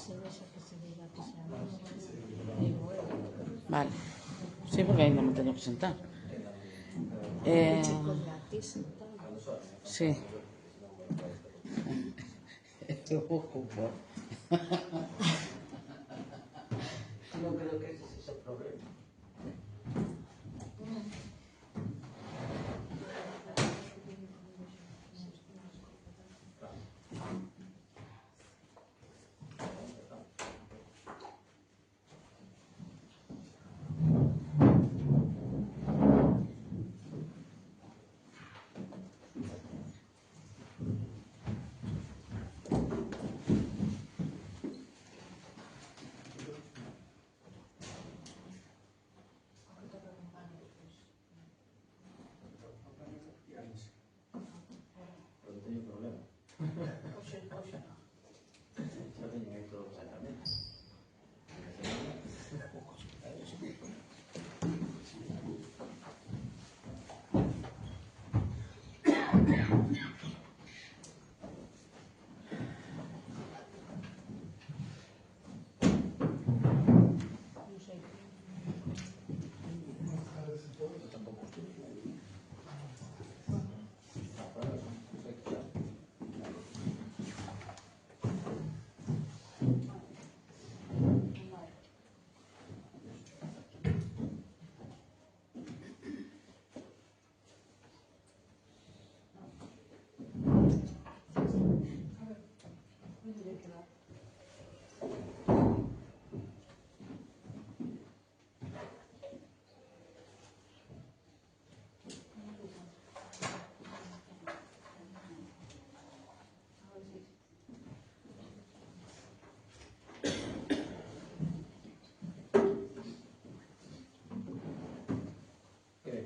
se deixa que se diga que sea digo eu. Vale. Sí, porque ainda me teño que sentar. Chico gratis sentado. Sí. Eu ocupo. Non creo que ese sexa o problema. Non teño problema. Oxe non. Xa teñen aí todos os sacramentos. Non sei.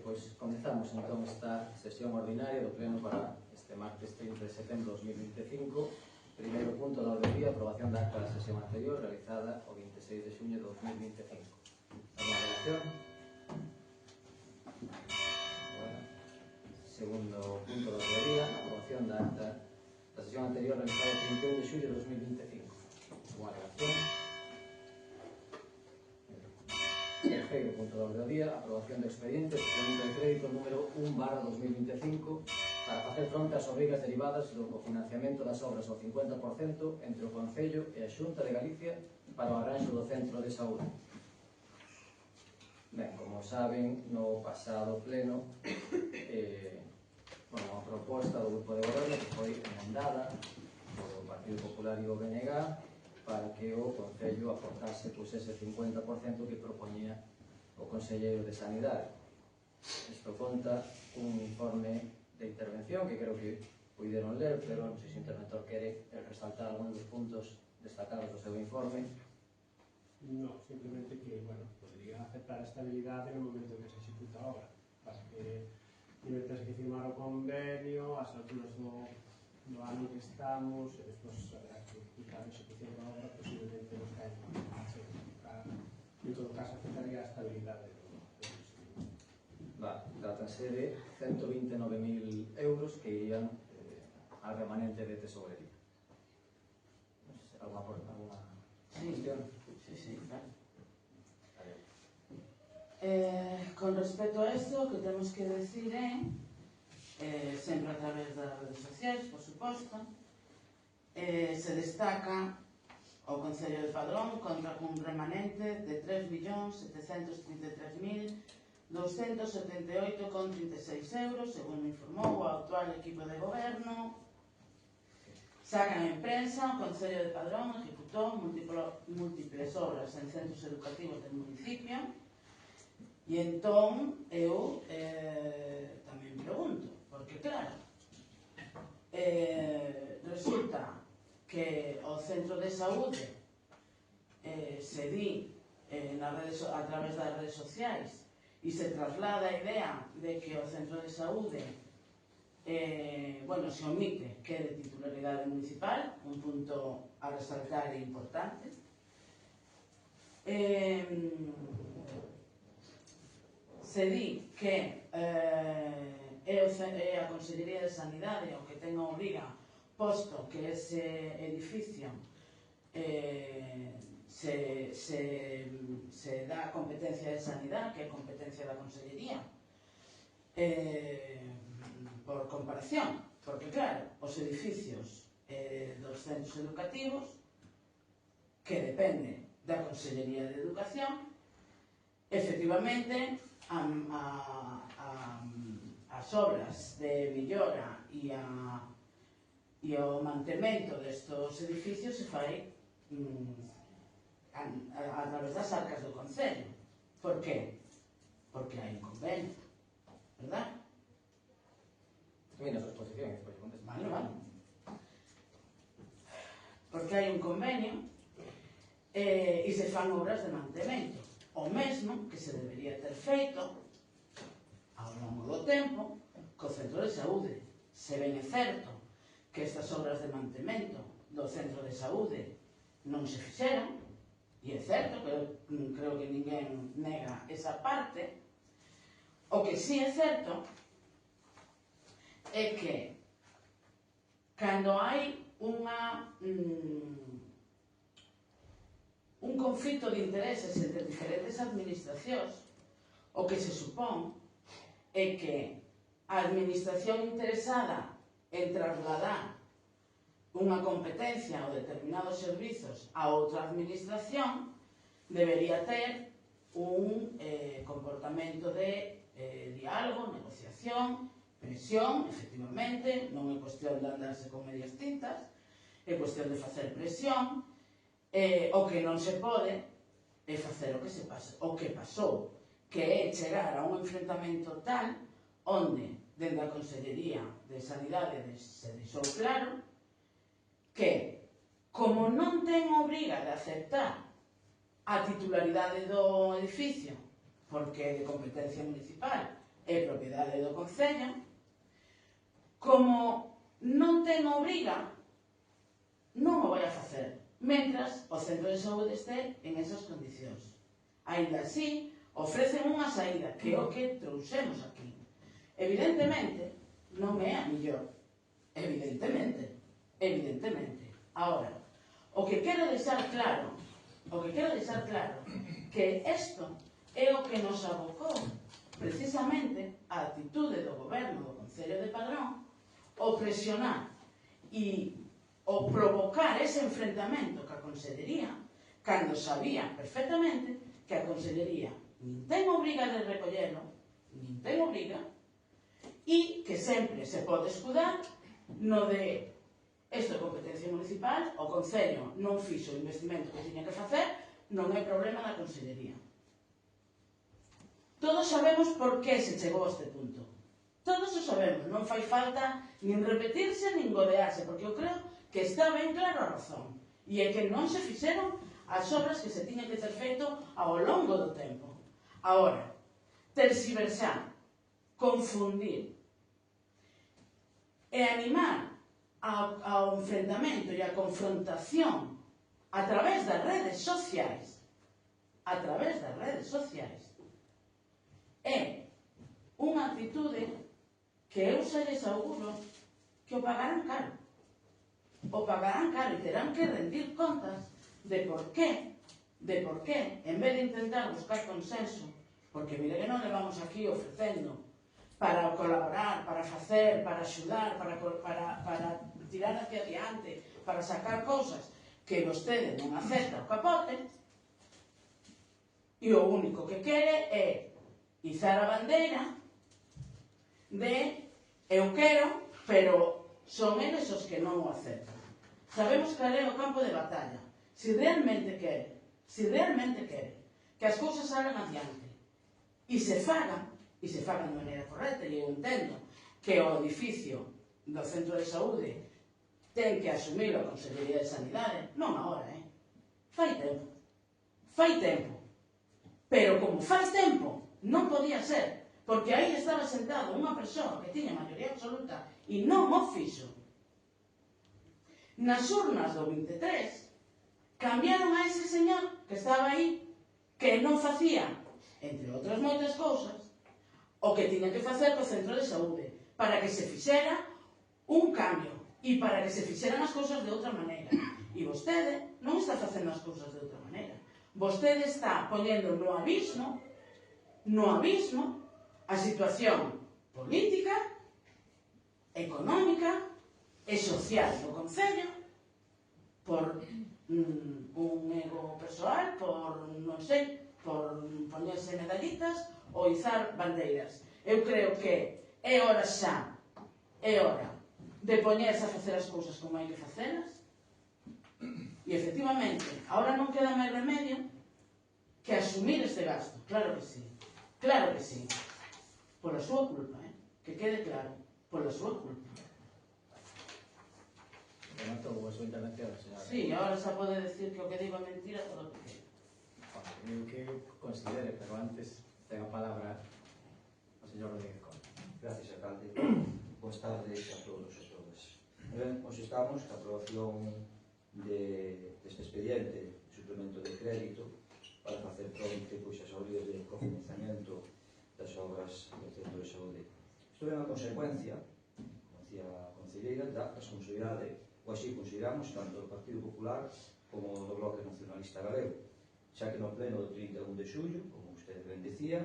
Pois comezamos entón esta sesión ordinaria do pleno para este martes 30 de setembro de 2025. Primeiro punto da orde do día, aprobación da acta da sesión anterior realizada o 26 de xuño de 2025. Alguna relación? Bueno. Segundo punto da orde do día, aprobación da acta da sesión anterior realizada o 31 de xullo de 2025. Alguna relación? Terceiro punto da orde do día, aprobación do expediente de suplemento de crédito número 1/2025 para facer fronte ás obrigas derivadas do cofinanciamento das obras ao 50% entre o Concello e a Xunta de Galicia para o arranxo do centro de saúde. Ben, como saben, no pasado pleno unha proposta do grupo de goberno que foi emendada polo Partido Popular e o BNG para que o Concello aportase ese 50% que propoñía o Conselleiro de Sanidade. Isto conta un informe de intervención que creo que puideron ler, pero non sei se o interventor quere resaltar algún dos puntos destacados do seu informe. No, simplemente que, bueno, podría aceptar a estabilidade no momento que se executa a obra. Pasa que tens que firmar o convenio, as alturas do ano que estamos, e despois haberá que explicar a execución da obra, posiblemente nos caen a executar. En todo caso, afectaría a estabilidade do procedimento. Trátase de 129.000 euros que irían al remanente de tesorería. ¿Alguna cuestión? Sí, claro. Con respecto a esto, o que temos que decir sempre a través das redes sociais, por suposto, se destaca o Concello de Padrón contra un remanente de 3.730.278,36 euros, según informou o actual equipo de goberno. Sacan en prensa, o Concello de Padrón ejecutou múltiples obras en centros educativos do municipio. E entón, eu tamén pregunto, porque claro, resulta que o centro de saúde se di a través das redes sociais e se traslada a idea de que o centro de saúde se omite que é de titularidade municipal, un punto a resaltar e importante. Se di que é a Consellería de Sanidade o que ten a obriga, posto que ese edificio se dá competencia de sanidade, que é competencia da Consellería, por comparación, porque claro, os edificios dos centros educativos, que depende da Consellería de Educación, efectivamente as obras de millora e o mantemento destos edificios se fai a través das arcas do Concello. Por qué? Porque hai un convenio, verdad? Mira, a súa exposición, despois contesta. Vale. Porque hai un convenio e se fan obras de mantemento. O mesmo que se debería ter feito ao longo do tempo co centro de saúde. Se ben é certo que estas obras de mantemento do centro de saúde non se fixeron, e é certo, creo que ninguén nega esa parte, o que sí é certo é que cando hai un conflito de intereses entre diferentes administracións, o que se supón é que a administración interesada en trasladar unha competencia ou determinados servizos a outra administración debería ter un comportamento de diálogo, negociación, presión, efectivamente, non é cuestión de andarse con medias tintas, é cuestión de facer presión. O que non se pode é facer o que pasou, que é chegar a un enfrentamento tal onde, dentro da Consellería de Sanidade, se deixou claro que, como non ten obriga de aceptar a titularidade do edificio, porque é de competencia municipal, é propiedade do Concello, como non ten obriga, non o vai a facer, mentras o centro de saúde este en esas condicións. Ainda así, ofrecen unha saída, que é o que trouxemos aquí. Evidentemente, non é a mellor. Evidentemente. Ahora, o que quero deixar claro, que isto é o que nos abocou precisamente a actitude do goberno do Concello de Padrón, o presionar e o provocar ese enfrentamento ca Consellería, cando sabía perfectamente que a Consellería nin ten obriga de recollelo, e que sempre se pode escudar no de isto é competencia municipal, o Concello non fixo o investimento que tiña que facer, non é problema da Consellería. Todos sabemos por que se chegou a este punto. Todos o sabemos, non fai falta nin repetirse nin godearse, porque eu creo que está ben claro a razón, e é que non se fixeron as obras que se tiñan que ter feito ao longo do tempo. Agora, terxiversar, confundir e animar ao enfrentamento e á confrontación a través das redes sociais, é unha actitude que eu xa lles auguro que o pagarán caro. E terán que rendir contas de por qué, en vez de intentar buscar consenso, porque mire que non levamos aquí ofrecendo para colaborar, para facer, para axudar, para tirar hacia adiante, para sacar cousas que vostede non acepta o capote, e o único que quere é izar a bandeira de eu quero, pero son eles os que non o aceptan. Sabemos cal é o campo de batalla. Se realmente quere que as cousas salgan adiante e se fagan de maneira correcta, e eu entendo que o edificio do centro de saúde ten que asumir a Consellería de Sanidade, non agora, fai tempo, pero como fai tempo non podía ser, porque aí estaba sentado unha persoa que tiña maioría absoluta e non o fixo. Nas urnas do 23 cambiaron a ese señor que estaba aí, que non facía, entre outras moitas cousas, o que tiña que facer co centro de saúde, para que se fixera un cambio e para que se fixeran as cousas de outra maneira. E vostede non está está facendo as cousas de outra maneira. Vostede está poñendo no abismo a situación política, económica e social do Concello por un ego persoal, por, non sei, por poñerse medallitas ou izar bandeiras. Eu creo que é hora xa, é hora de poñerse a facer as cousas como hai que facelas e, efectivamente, agora non queda máis remedio que asumir este gasto. Claro que sí, claro que sí. Pola súa culpa, que quede claro, pola súa culpa. Remato a súa intervención, señora. Sí, agora xa pode decir que o que digo é mentira todo o que quero. Eu que considere, pero antes ten a palabra o señor Rodríguez Conde. Gracias, alcalde. Boas tardes a todos e todas. Ben, hoxe estamos na aprobación deste expediente de suplemento de crédito para facer fronte pois, as obrigas de cofinanciamento das obras do Centro de Saúde. Isto é unha consecuencia, como decía a concelleira, da responsabilidade, ou así consideramos, tanto do Partido Popular como do Bloque Nacionalista Galego, xa que no pleno do 31 de xullo, como usted ben decía,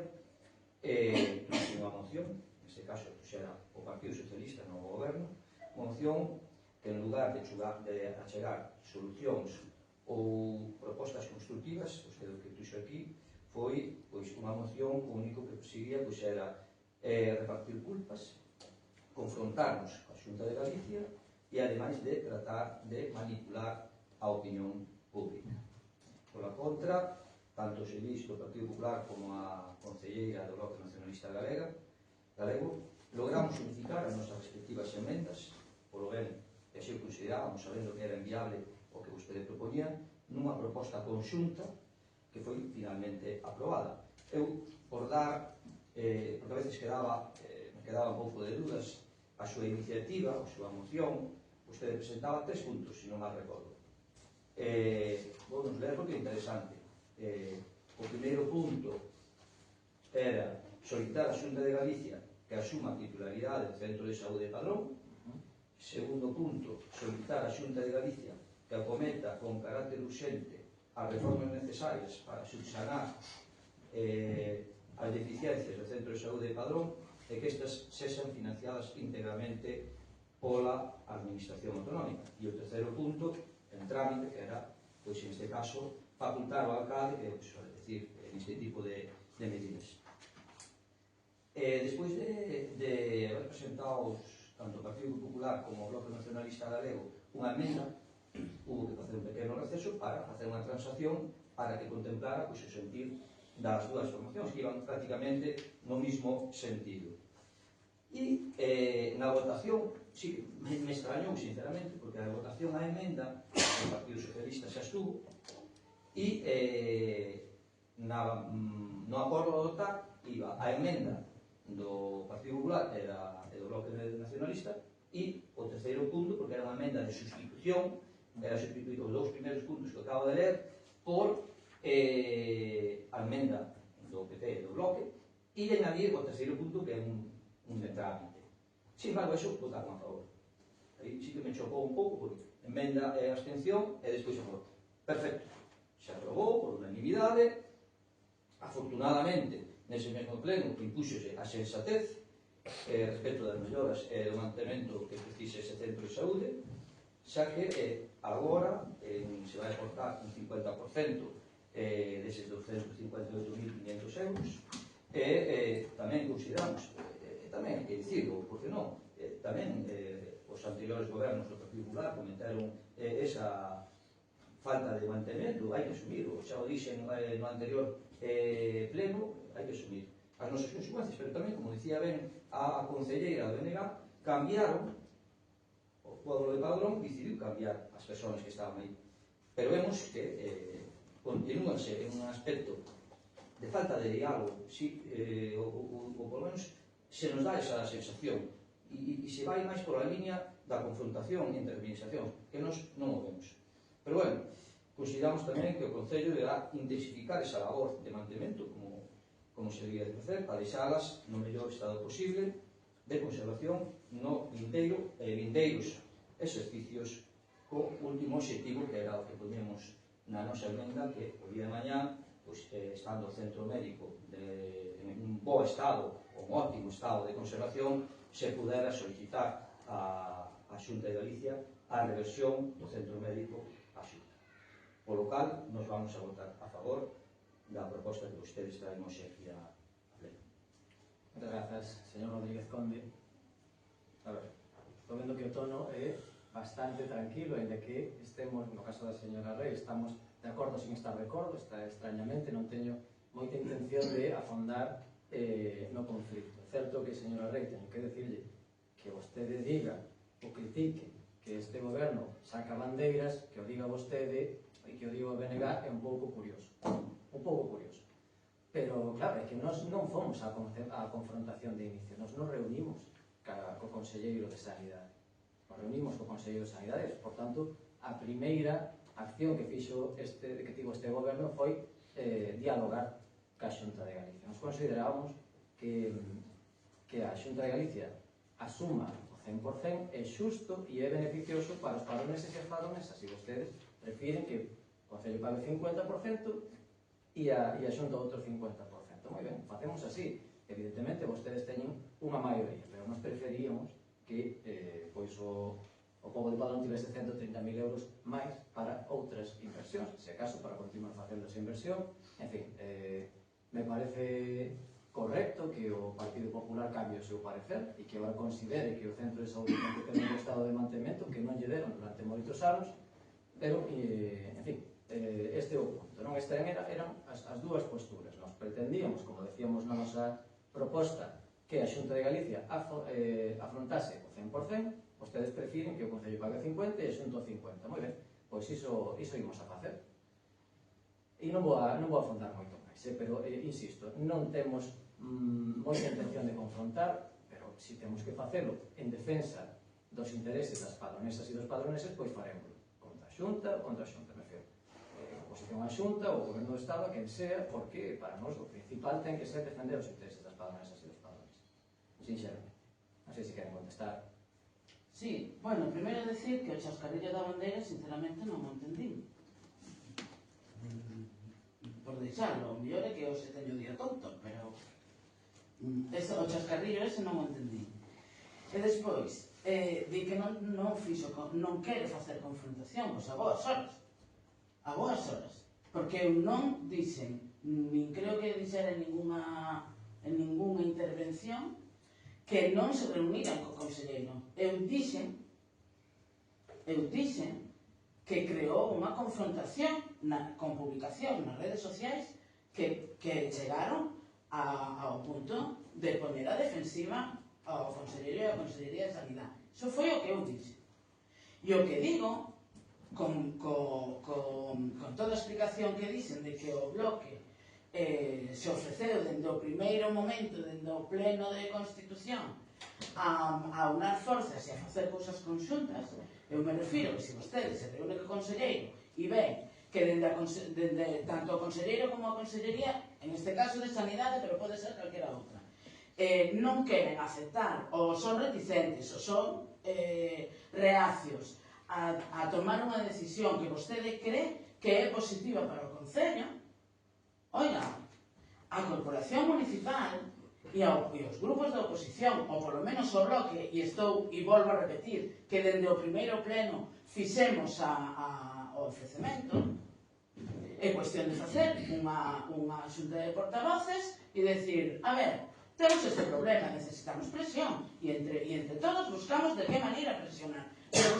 unha moción, neste caso puxera o Partido Socialista no goberno, unha moción que en lugar de achegar solucións ou propostas constructivas, usted o que puxo aquí, foi pois, unha moción que o único que perseguía pois, era repartir culpas, confrontarnos coa Xunta de Galicia e ademais de tratar de manipular a opinión pública. Pola contra, tanto os edís do Partido Popular como a concelleira do Bloque Nacionalista Galego logramos unificar as nosas respectivas emendas, polo ben que así o considerábamos, sabendo que era enviable o que vostede propoñía, nunha proposta conxunta que foi finalmente aprobada. Eu, por dar, porque a veces me quedaba un pouco de dudas, a súa iniciativa, a súa moción, vostede presentaba 3 puntos, se non mal recordo. Vou nos ler porque é interesante. O primeiro punto era solicitar a Xunta de Galicia que asuma a titularidade do Centro de Saúde de Padrón. Segundo punto, solicitar a Xunta de Galicia que acometa con carácter urxente as reformas necesarias para subsanar as deficiencias do Centro de Saúde de Padrón e que estas sexan financiadas íntegramente pola Administración Autonómica. E o terceiro punto, en trámite, que era, pois, en este caso, facultar ao alcalde, que suele decir, neste tipo de medidas. Despois de haber presentado tanto o Partido Popular como o Bloque Nacionalista Galego unha emenda, hubo que facer un pequeno receso para facer unha transacción para que contemplara pois, o sentir das dúas formacións que iban prácticamente no mismo sentido. E na votación, sí, me extrañou sinceramente, porque a votación á emenda o Partido Socialista xa estuvo e no acordo do TAC iba a emenda do Partido Popular e do Bloque Nacionalista e o terceiro punto, porque era unha emenda de sustitución, era sustituir os 2 primeiros puntos que acabo de ler por a emenda do PP e do Bloque e de añadir o terceiro punto que é un de trámite. Sin embargo, eso votaron a favor. Aí sí que me chocou un pouco porque emenda e abstención e despois a favor. Perfecto. Se aprobou por unanimidade. Afortunadamente, nese mesmo pleno impúxose a sensatez respecto das melloras e do mantemento que precisa ese centro de saúde, xa que agora se vai aportar un 50% deses 258.500 euros e tamén consideramos, tamén hai que dicirlo, porque non, tamén os anteriores gobernos do Partido Popular cometeron esa falta de mantemento, hai que asumirlo, xa o dixen no anterior pleno, hai que asumir as nosas consecuencias, pero tamén, como dicía ben a concelleira do BNG, cambiaron o cuadro de Padrón, decidiu cambiar as persoas que estaban aí, pero vemos que continúanse en un aspecto de falta de diálogo, ou por lo menos se nos dá esa sensación e se vai máis por a línea da confrontación entre administracións, que nos non o vemos. Pero bueno, consideramos tamén que o Concello deberá intensificar esa labor de mantemento, como se debía de facer, para deixalas no mellor estado posible de conservación no vindeiros exercicios co último objetivo que era o que poñemos na nosa emenda que o día de mañá, pois, estando o centro médico en un bo estado, ou un óptimo estado de conservación, se pudera solicitar a Xunta de Galicia a reversión do centro médico á Xunta. Polo cal, nos vamos a votar a favor da proposta que vostedes traen hoxe aquí a pleno. Moitas grazas, señor Rodríguez Conde. A ver, estou vendo que o tono é bastante tranquilo, ainda que estemos, no caso da señora Rey, estamos de acordo sin estar de acordo, está extrañamente, non teño moita intención de afondar no conflito. É certo que, señora Rey, teño que decirle que vostede diga ou critique que este goberno saca bandeiras, que o diga vostede e que o diga o BNG é un pouco curioso. Un pouco curioso. Pero, claro, é que nós non fomos á confrontación de inicio, nos reunimos co Conselleiro de Sanidade. Nos reunimos co Conselleiro de Sanidade, por tanto, a primeira acción que tivo este goberno foi dialogar ca Xunta de Galicia. Nos considerábamos que a Xunta de Galicia asuma o 100% é xusto e é beneficioso para os padroneses e as padronesas, e vostedes prefiren que o Concello pague 50% e a Xunta outro 50%. Moi ben, facemos así. Evidentemente, vostedes teñen unha maioría, pero nós preferíamos que o pobo de Padrón tivese 130.000 euros máis para outras inversións, se acaso para continuar facendo esa inversión. En fin, me parece correcto que o Partido Popular cambie o seu parecer e que agora considere que o centro de saúde ten que ter un estado de mantemento que non lle deron durante moitos anos, pero, en fin, este é o punto, non? Estas eran as dúas posturas. Nos pretendíamos, como decíamos na nosa proposta, que a Xunta de Galicia afrontase o 100%, vostedes prefiren que o Concello pague 50 e a Xunta o 50. Moi ben, pois iso imos a facer. E non vou afondar moito máis, pero, insisto, non temos moita intención de confrontar, pero se temos que facelo en defensa dos intereses das padronesas e dos padroneses, pois farémoslo. Contra a Xunta, me refiero. Oposición á Xunta, o Goberno do Estado, a quen sea, porque para nós o principal ten que ser defender os intereses das padronesas e dos padroneses. Sinxeramente. Non sei se queren contestar. Sí, bueno, primeiro decir que o chascarrillo da bandeira, sinceramente, non o entendí. Por deixarlo, o mellor é que hoxe teño o día tonto, pero o chascarrillo ese non o entendí. E despois, di que non quere facer confrontación, pois a boas horas, porque eu non dixen, nin creo que dixera en ninguna intervención, que non se reuniran co conselleiro. Eu dixen que creou unha confrontación con publicación nas redes sociais que chegaron ao punto de poner a defensiva ao conselleiro e a Consellería de Sanidade. Iso foi o que eu dixen. E o que digo, con toda a explicación que dixen de que o bloque se ofreceu dende o primeiro momento, dende o pleno de Constitución, a unar forzas e a facer cousas conxuntas, eu me refiro que se vostedes se reúne co conselleiro e ven que dende tanto o conselleiro como a Consellería, en este caso de Sanidade, pero pode ser calquera outra, non queren aceptar, ou son reticentes, ou son reacios a tomar unha decisión que vostede cree que é positiva para o Concello. Oiga, a Corporación Municipal e os grupos de oposición, ou polo menos o bloque, e volvo a repetir, que dende o primeiro pleno fixemos o ofrecemento, é cuestión de facer unha xunta de portavoces e decir, a ver, temos este problema, necesitamos presión, e entre todos buscamos de que maneira presionar. Pero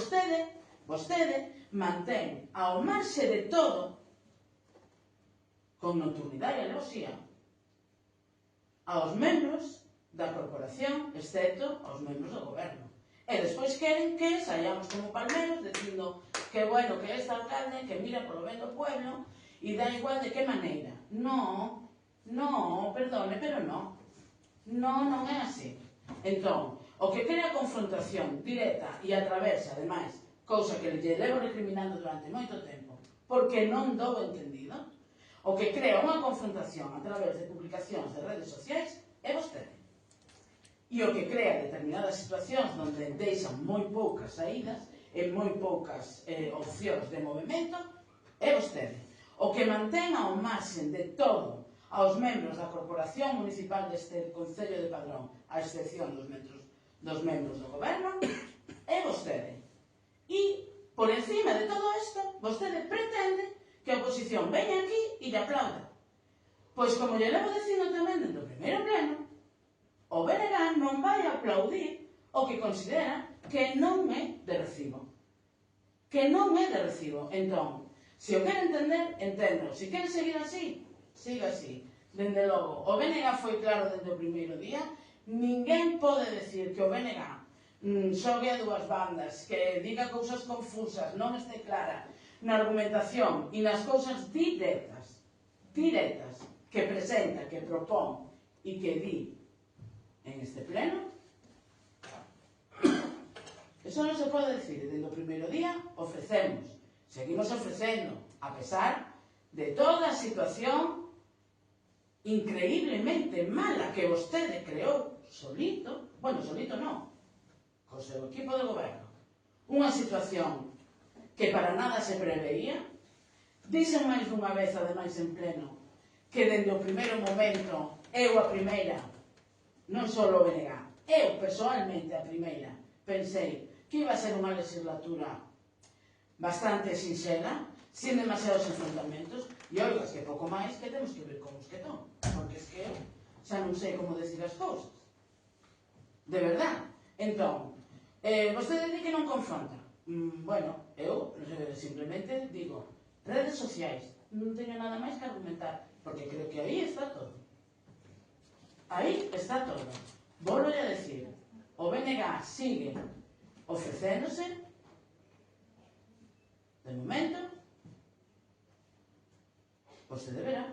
vostede mantén ao marxe de todo, con nocturnidade e alevosía, aos membros da corporación, excepto aos membros do goberno. E despois queren que saiamos como palmeros dicindo que bueno, que este alcalde que mira polo ben do pueblo e dá igual de que maneira. No, perdone, pero non é así. Entón, o que crea confrontación directa e a través, ademais, cousa que lle levo recriminando durante moito tempo, porque non dou entendido, o que crea unha confrontación a través de publicacións de redes sociais é vostede. E o que crea determinadas situacións onde deixan moi poucas saídas e moi poucas opcións de movimento é é vostede, o que mantén ao marxen de todo aos membros da Corporación Municipal deste Concello de Padrón, a excepción dos membros do Goberno, é vostede. E, por encima de todo isto, vostede pretende que a oposición veña aquí e lle aplauda. Pois, como lle levo dicindo tamén dentro do primeiro pleno, o BNG non vai aplaudir o que considera que non é de recibo. Que non é de recibo. Entón, se o quere entender, entendo. Se quere seguir así, siga así. Dende logo, o BNG foi claro dende o primeiro día. Ninguén pode decir que o BNG xogue a dúas bandas, que diga cousas confusas, non este clara na argumentación e nas cousas directas, que presenta, que propón e que di en este pleno. Eso non se pode decir. Desde o primeiro día ofrecemos, seguimos ofrecendo, a pesar de toda a situación increíblemente mala que vostede creou solito, bueno, solito non, co seu equipo de goberno, unha situación que para nada se preveía. Dixen máis dunha vez, ademais en pleno, que dende o primeiro momento, eu a primeira, non só o BNG, eu persoalmente a primeira, pensei que iba a ser unha legislatura bastante sinxela, sin demasiados enfrontamentos, e oigas que pouco máis que temos que ver con os que ton, porque es que eu xa non sei como decir as cousas. De verdad. Entón, vostede di que non confronta. Bueno, eu simplemente digo, redes sociais, non teño nada máis que argumentar, porque creo que aí está todo. Aí está todo. Volvo a decir, o BNG sigue ofrecéndose, de momento, vostede verá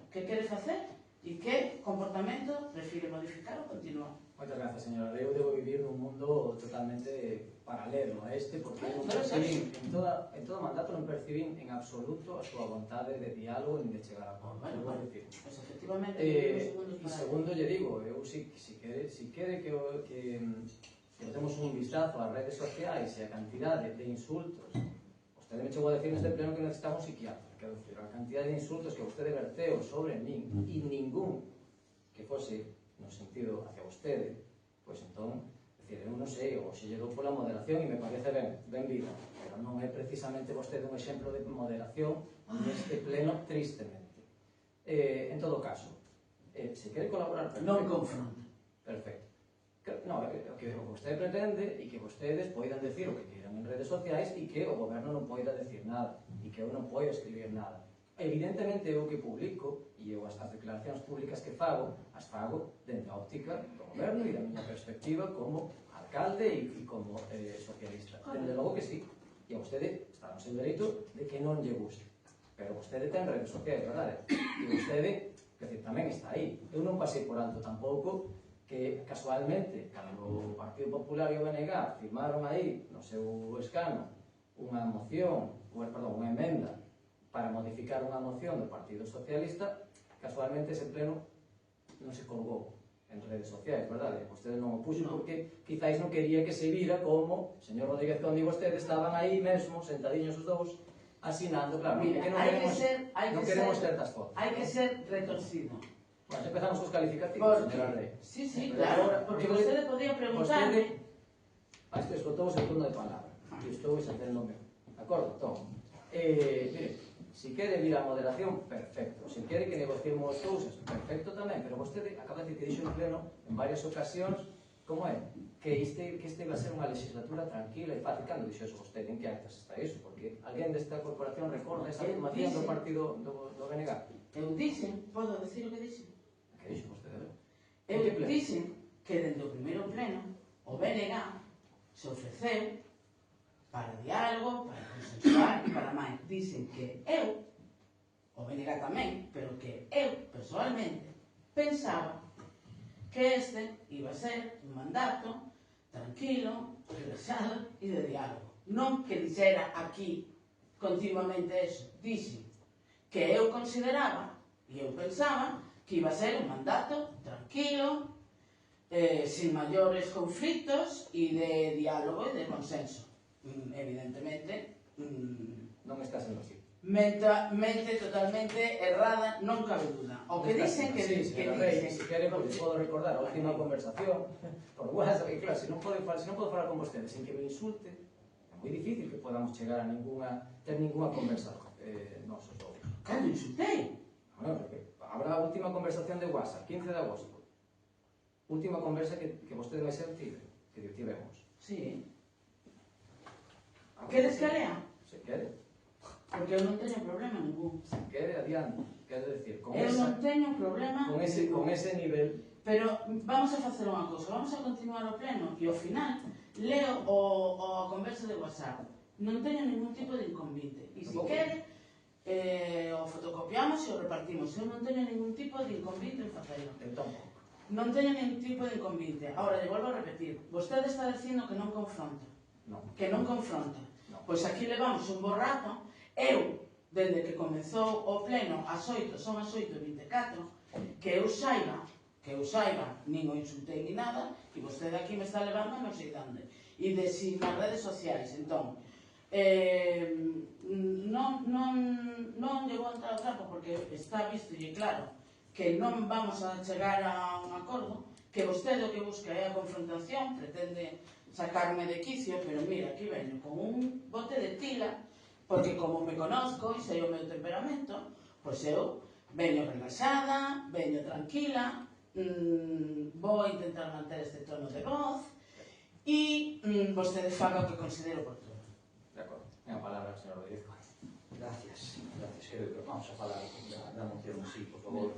que quere facer e que comportamento prefire modificar ou continuar. Moitas grazas, señora. Eu debo vivir nun mundo totalmente paralelo a este, porque non percibín, en todo o mandato non percibín en absoluto a súa vontade de diálogo ni de chegar a acordo. Bueno, pues efectivamente, E segundo, lle digo, eu si quere que demos un vistazo ás redes sociais e a cantidade de insultos, vostede me chegou a decir neste pleno que necesitamos psiquiatra, quero decir, a cantidade de insultos que vostede verteu sobre min e ningún que fose no sentido hacia vostede, pois entón, decir, eu non sei, ou se lle dou pola moderación e me parece ben vida, pero non é precisamente vostede un exemplo de moderación neste pleno, tristemente. En todo caso, se quere colaborar, non confronta. Perfecto. No, o que vostede pretende e que vostedes poidan decir o que queiran en redes sociais e que o goberno non poida decir nada e que eu non poida escribir nada. Evidentemente eu que publico e eu as declaracións públicas que fago, as fago dentro da óptica do goberno e da miña perspectiva como alcalde e como socialista. Dende logo que sí. E a vostede está no seu dereito de que non lle guste. Pero vostede ten redes sociais, verdade? E vostede, que decir, tamén está aí. Eu non pasei por alto tampouco que casualmente, cando o Partido Popular e o BNG firmaron aí no seu escano unha moción, unha emenda para modificar unha moción do Partido Socialista, casualmente ese pleno non se colgou en redes sociais, verdade? Vostede non o puxo porque quizáis non quería que se vira como señor Rodríguez Conde e vostede estaban aí mesmo, sentadiños os dous, asinando, claro, Mira, que non queremos certas fotos. Hai que ser retorcido. Bueno, empezamos os calificativos, señora Rey. Sí, claro, porque vostede podía preguntarme. Isto escotou o turno de palabra. E estou exercendo o meu. De acordo? Entón, mire, se quere vir a moderación, perfecto. Se quere que negociemos cousas, perfecto tamén. Pero vostede acaba de decir que dixo en pleno en varias ocasións, como é? Que este va a ser unha legislatura tranquila e fácil. Cando dixo eso vostede? En que actas está iso? Porque alguén desta corporación recorda esa afirmación do partido do BNG. Eu dixen, podo decir o que dixen? Que dixo vostede? Eu dixen que dende o primeiro pleno o BNG se ofreceu para diálogo, para consensuar e para máis. Dicen que eu, o BNG tamén, pero que eu, personalmente, pensaba que este iba a ser un mandato tranquilo, relaxado e de diálogo. Non que dixera aquí continuamente eso. Dixen que eu consideraba e eu pensaba que iba a ser un mandato tranquilo, sin maiores conflitos e de diálogo e de consenso. evidentemente, Non está sendo así. mente totalmente errada, non cabe duda. O que dicen que sí, dicen. Se quere, pues, podo recordar a última conversación por WhatsApp, que claro, se non podo falar con vostedes sin que me insulte, é moi difícil que podamos chegar a ter ninguna conversación nosos dous. Cando insultei? Bueno, porque habrá a última conversación de WhatsApp, 15 de agosto. Última conversa que vostede vai ser que tivemos. Sí. Queres que lea? Se quere. Porque eu non teño problema ningún. Se quere, adiante. Quero decir, con Eu non teño problema con ese nivel. Pero vamos a facer unha cousa, vamos a continuar o pleno e ao final leo a conversa de WhatsApp. Non teño ningún tipo de inconvite. E se quere, o fotocopiamos e o repartimos. Eu non teño ningún tipo de inconvite en facelo. Eu tampouco. Non teño ningún tipo de inconvite. Ahora, lle volvo a repetir. Vostede está dicindo que non confronta. Non. Que non confronta. No. Pois aquí levamos un bo rato. Eu, dende que comezou o pleno ás 8, son as 8:24, que eu saiba, nin o insultei ni nada, e vostede aquí me está levando a non sei onde. E de si nas redes sociais, entón, non lle vou entrar ao trapo porque está visto e claro que non vamos a chegar a un acordo, que vostede o que busca é a confrontación, pretende sacarme de quicio, pero mira, aquí veño con un bote de tila, porque como me conozco e sei o meu temperamento, pois eu veño relaxada, veño tranquila, vou intentar manter este tono de voz e vostede faga o que considero oportuno. De acordo. Ten a palabra, señor Rodríguez. Gracias. Creo que vamos a falar da moción en sí, por favor.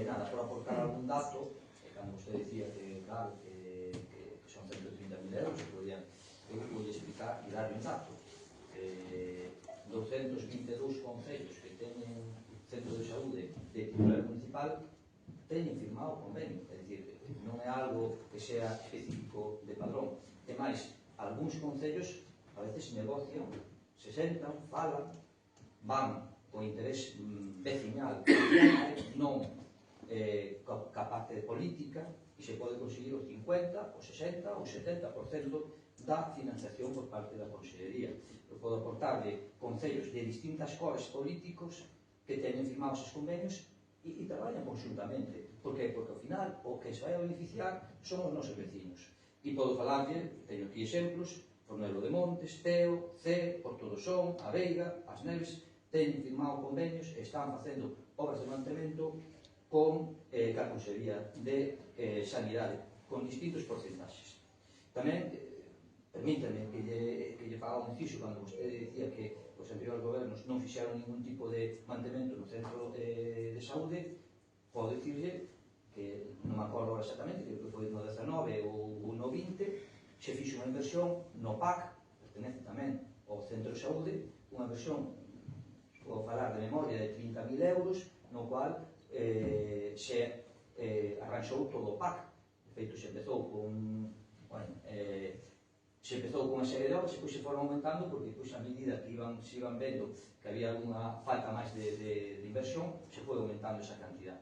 Nada, por aportar algún dato, cando usted decía que, claro, que son 130.000 euros, eu vou explicar e darle un dato. 222 concellos que teñen centro de saúde de titular municipal teñen firmado o convenio, é dicir, non é algo que sea específico de Padrón. E máis, algúns concellos a veces negocian, se sentan, falan, van con interés veciñal, non ca parte política, e se pode conseguir o 50, o 60, o 70% da financiación por parte da Consellería. Eu podo aportarle concellos de distintas cores políticos que teñen firmados os convenios e traballan conjuntamente. Por qué? Porque ao final o que se vai a beneficiar son os nosos vecinos. E podo falarlle, teño aquí exemplos, Fornelo de Montes, Teo, Cee, Porto do Son, A Veiga, As Neves, teñen firmado convenios e están facendo obras de mantemento con a Consellería de Sanidade, con distintos porcentaxes. Tamén, permítame que lle faga un inciso cando vostede decía que os anteriores gobernos non fixeron ningún tipo de mantemento no centro de saúde, podo dicirlle que non me acordo exactamente, creo que foi no 19 ou no 20, se fixo unha inversión no PAC, pertenece tamén ao centro de saúde, unha inversión, vou falar de memoria, de 30.000 euros, no cual se arranxou todo o PAC. De feito, se empezou con unha serie de obras e depois se foron aumentando porque depois a medida que se iban vendo que había alguna falta máis de inversión, se foi aumentando esa cantidad.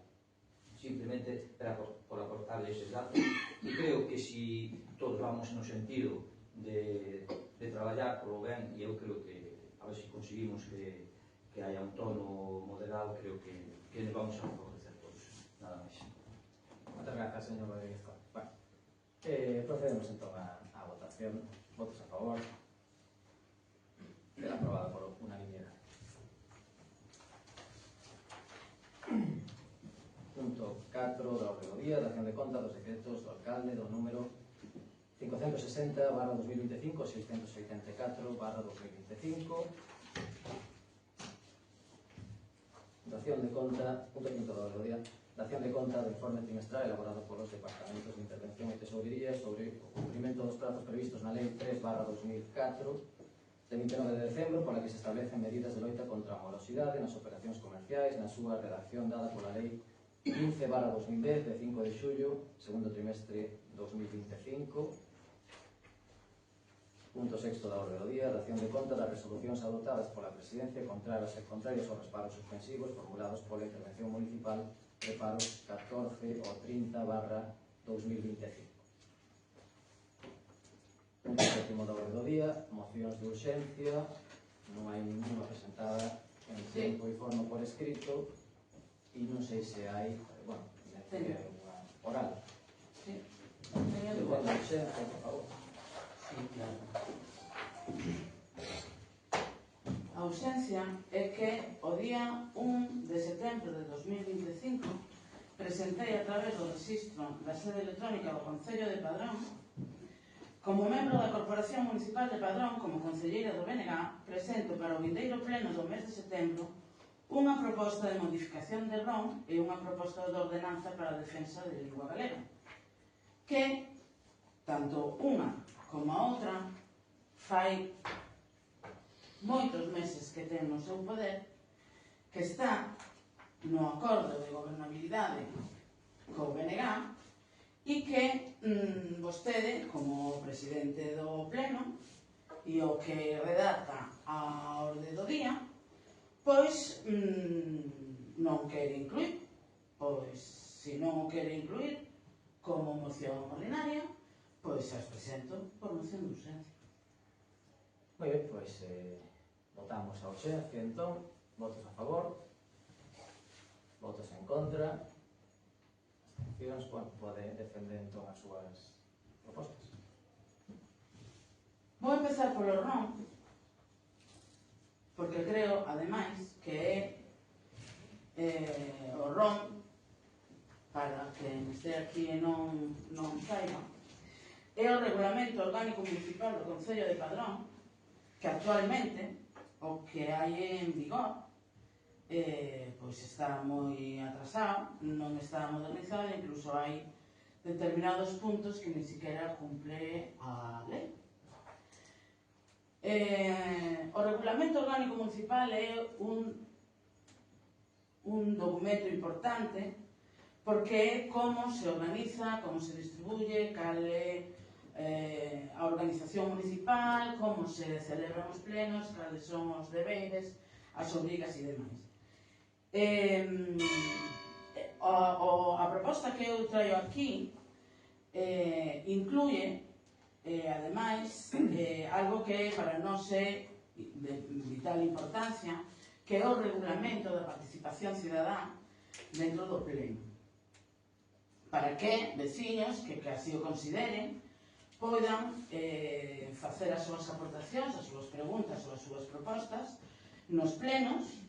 Simplemente era por aportarle eses datos e creo que si todos vamos no sentido de traballar por o ben, e eu creo que a ver se conseguimos que haya un tono moderado, creo que nos vamos a favorecer todos. Nada máis. Moitas grazas, señor Rodríguez. Bueno, procedemos entón a votación. Votos a favor. Queda aprobada por unanimidade. Punto 4 da orde do día, dación de conta dos decretos do alcalde do número 560/2025, 684/2025. Dación de conta, punto 5 da orde do día, dación de conta do informe trimestral elaborado polos departamentos de intervención e tesorería sobre o cumprimento dos prazos previstos na Lei 3/2004 de 29 de decembro, pola que se establecen medidas de loita contra a morosidade nas operacións comerciais, na súa redacción dada pola Lei 15/2010 de 5 de xullo, segundo trimestre 2025. Punto 6 da orde do día, dación de conta das resolucións adoptadas pola Presidencia contrarias aos reparos suspensivos formulados pola Intervención Municipal reparos 14 ou 30/2025. un séptimo da orde do día, mocións de urxencia, non hai ninguna presentada en tempo e forma por escrito, e non sei se hai, bueno, necesitaría unha oral. Sí. Teño De dúas. forma de urxencia, por favor. Sí, claro. A ausencia é que o día 1 de setembro de 2025 presentei a través do registro da sede electrónica do Concello de Padrón como membro da Corporación Municipal de Padrón, como concelleira do BNG, presento para o vindeiro pleno do mes de setembro unha proposta de modificación de RON e unha proposta de ordenanza para a defensa da lingua galega, que tanto unha como a outra fai moitos meses que ten no seu poder, que está no acordo de gobernabilidade co BNG e que vostede, como presidente do pleno e o que redacta a orde do día, pois non quere incluir. Pois, se non o quere incluir como moción ordinaria, pois as presento por moción de urgencia. Moi ben, pois votamos a urxencia, entón, votos a favor, votos en contra, abstencións, bueno, pode defender entón as súas propostas. Vou empezar polo RON, porque creo, ademais, que é o RON, para quen este aquí e non saiba, é o Regulamento Orgánico Municipal do Concello de Padrón, que actualmente o que hai en vigor pois está moi atrasado, non está modernizado, incluso hai determinados puntos que ni siquiera cumple a lei. O Regulamento Orgánico Municipal é un documento importante porque é como se organiza, como se distribuye, cal é a organización municipal, como se celebran os plenos, cales son os deberes, as obrigas e demais. A proposta que eu traio aquí incluye, ademais, algo que para nós é de vital importancia, que é o regulamento da participación cidadá dentro do pleno, para que veciños que así o consideren poidan facer as súas aportacións, as súas preguntas ou as súas propostas nos plenos.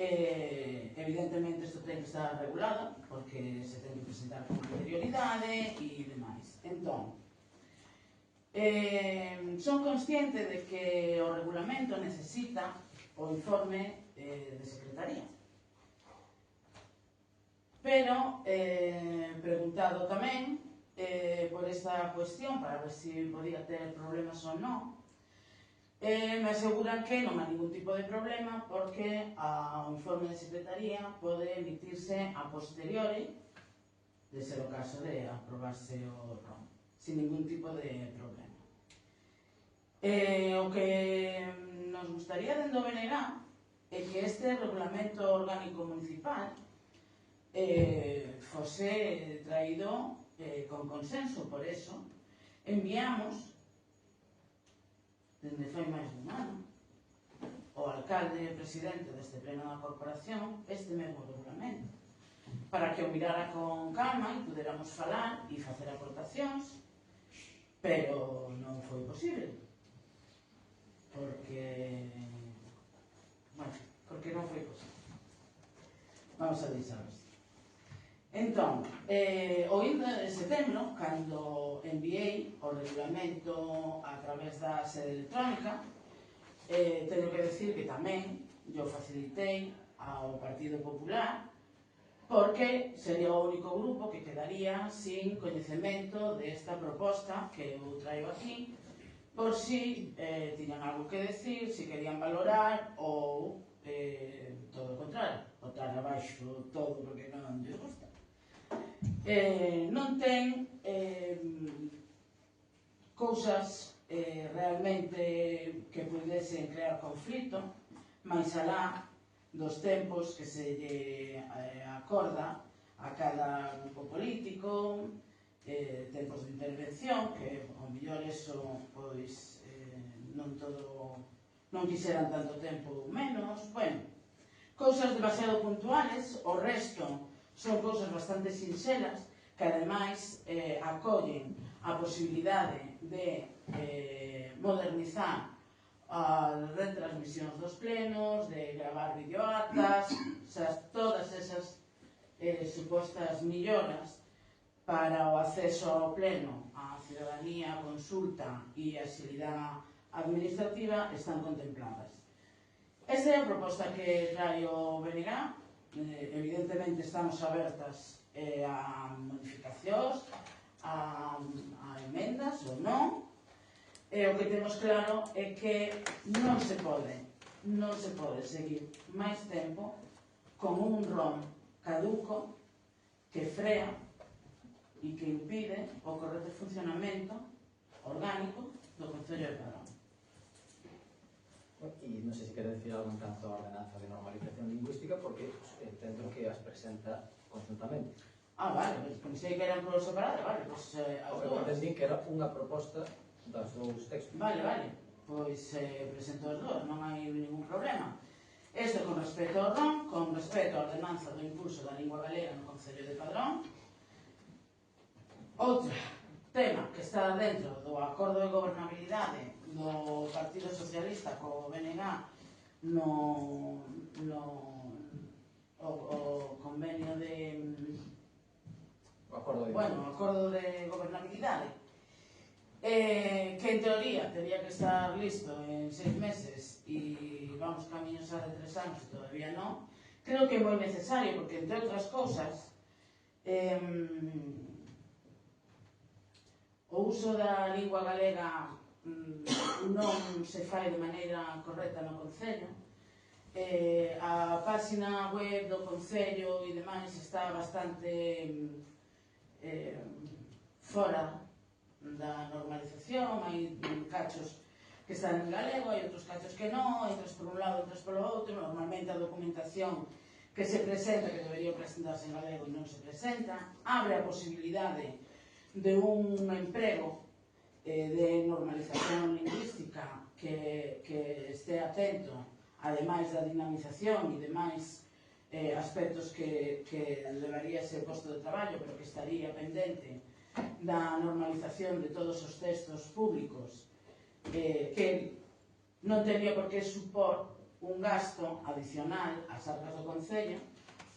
Evidentemente isto ten que estar regulado porque se ten que presentar con anterioridade e demais. Entón, son consciente de que o regulamento necesita o informe de secretaría, pero preguntado tamén por esta cuestión para ver se podía ter problemas ou non, me aseguran que non hai ningún tipo de problema porque o informe de secretaría pode emitirse a posteriori de ser o caso de aprobarse o RON, sin ningún tipo de problema. O que nos gustaría dentro do BNG é que este Regulamento Orgánico Municipal fose traído con consenso. Por eso enviamos dende fai máis dun ano o alcalde e presidente deste pleno da corporación este mesmo regulamento para que o mirara con calma e puderamos falar e facer aportacións, pero non foi posible porque non foi posible. Vamos a deixar isto. Entón, o 1 de setembro, cando enviei o regulamento a través da sede electrónica, teño que decir que tamén yo facilitei ao Partido Popular porque sería o único grupo que quedaría sin coñecemento desta proposta que eu traio aquí, por si tiñan algo que decir, si querían valorar ou todo o contrario, botar abaixo todo porque non lles gusta. Non ten cousas realmente que pudesen crear conflito, máis alá dos tempos que se lle acorda a cada grupo político, tempos de intervención, que ao mellor eso, pois, non quixeran tanto tempo menos, bueno, cousas demasiado puntuales, o resto son cousas bastante sinxelas, que ademais acollen a posibilidade de modernizar as retransmisións dos plenos, de gravar videoactas, todas esas supostas melloras para o acceso ao pleno, a cidadanía, a consulta e a axilidade administrativa están contempladas. Esta é a proposta que trae o BNG. Evidentemente estamos abertas a modificacións, a emendas ou non. O que temos claro é que non se pode seguir máis tempo con un ROM caduco que frea e que impide o correcto funcionamento orgánico do Concello de Padrón. E non sei se quere decir algo en tanto a ordenanza de normalización lingüística, porque entendo que as presenta conjuntamente. Vale, pensei que eran por separado, vale, pois as dúas. Entendín que era unha proposta das dous textos. Vale, pois presento as dúas, non hai ningún problema. Isto con respecto ao ROM, con respecto á ordenanza do impulso da lingua galega no Concello de Padrón. Outro tema que está dentro do acordo de gobernabilidade do Partido Socialista co BNG no convenio de... acordo de gobernabilidade, que en teoría tería que estar listo en 6 meses e vamos camiños a de 3 anos e todavía non. Creo que é moi necesario porque, entre outras cousas, o uso da lingua galega non se fai de maneira correcta no Concello. A página web do Concello e demais está bastante fora da normalización. Hai cachos que están en galego, hai outros cachos que non, outros por un lado, outros polo outro. Normalmente a documentación que se presenta, que debería presentarse en galego, non se presenta. Abre a posibilidade de un emprego de normalización lingüística que esté atento, ademais da dinamización e demais aspectos que levaría ese posto de traballo, pero que estaría pendente da normalización de todos os textos públicos, que non tería por que supor un gasto adicional ás arcas do Concello,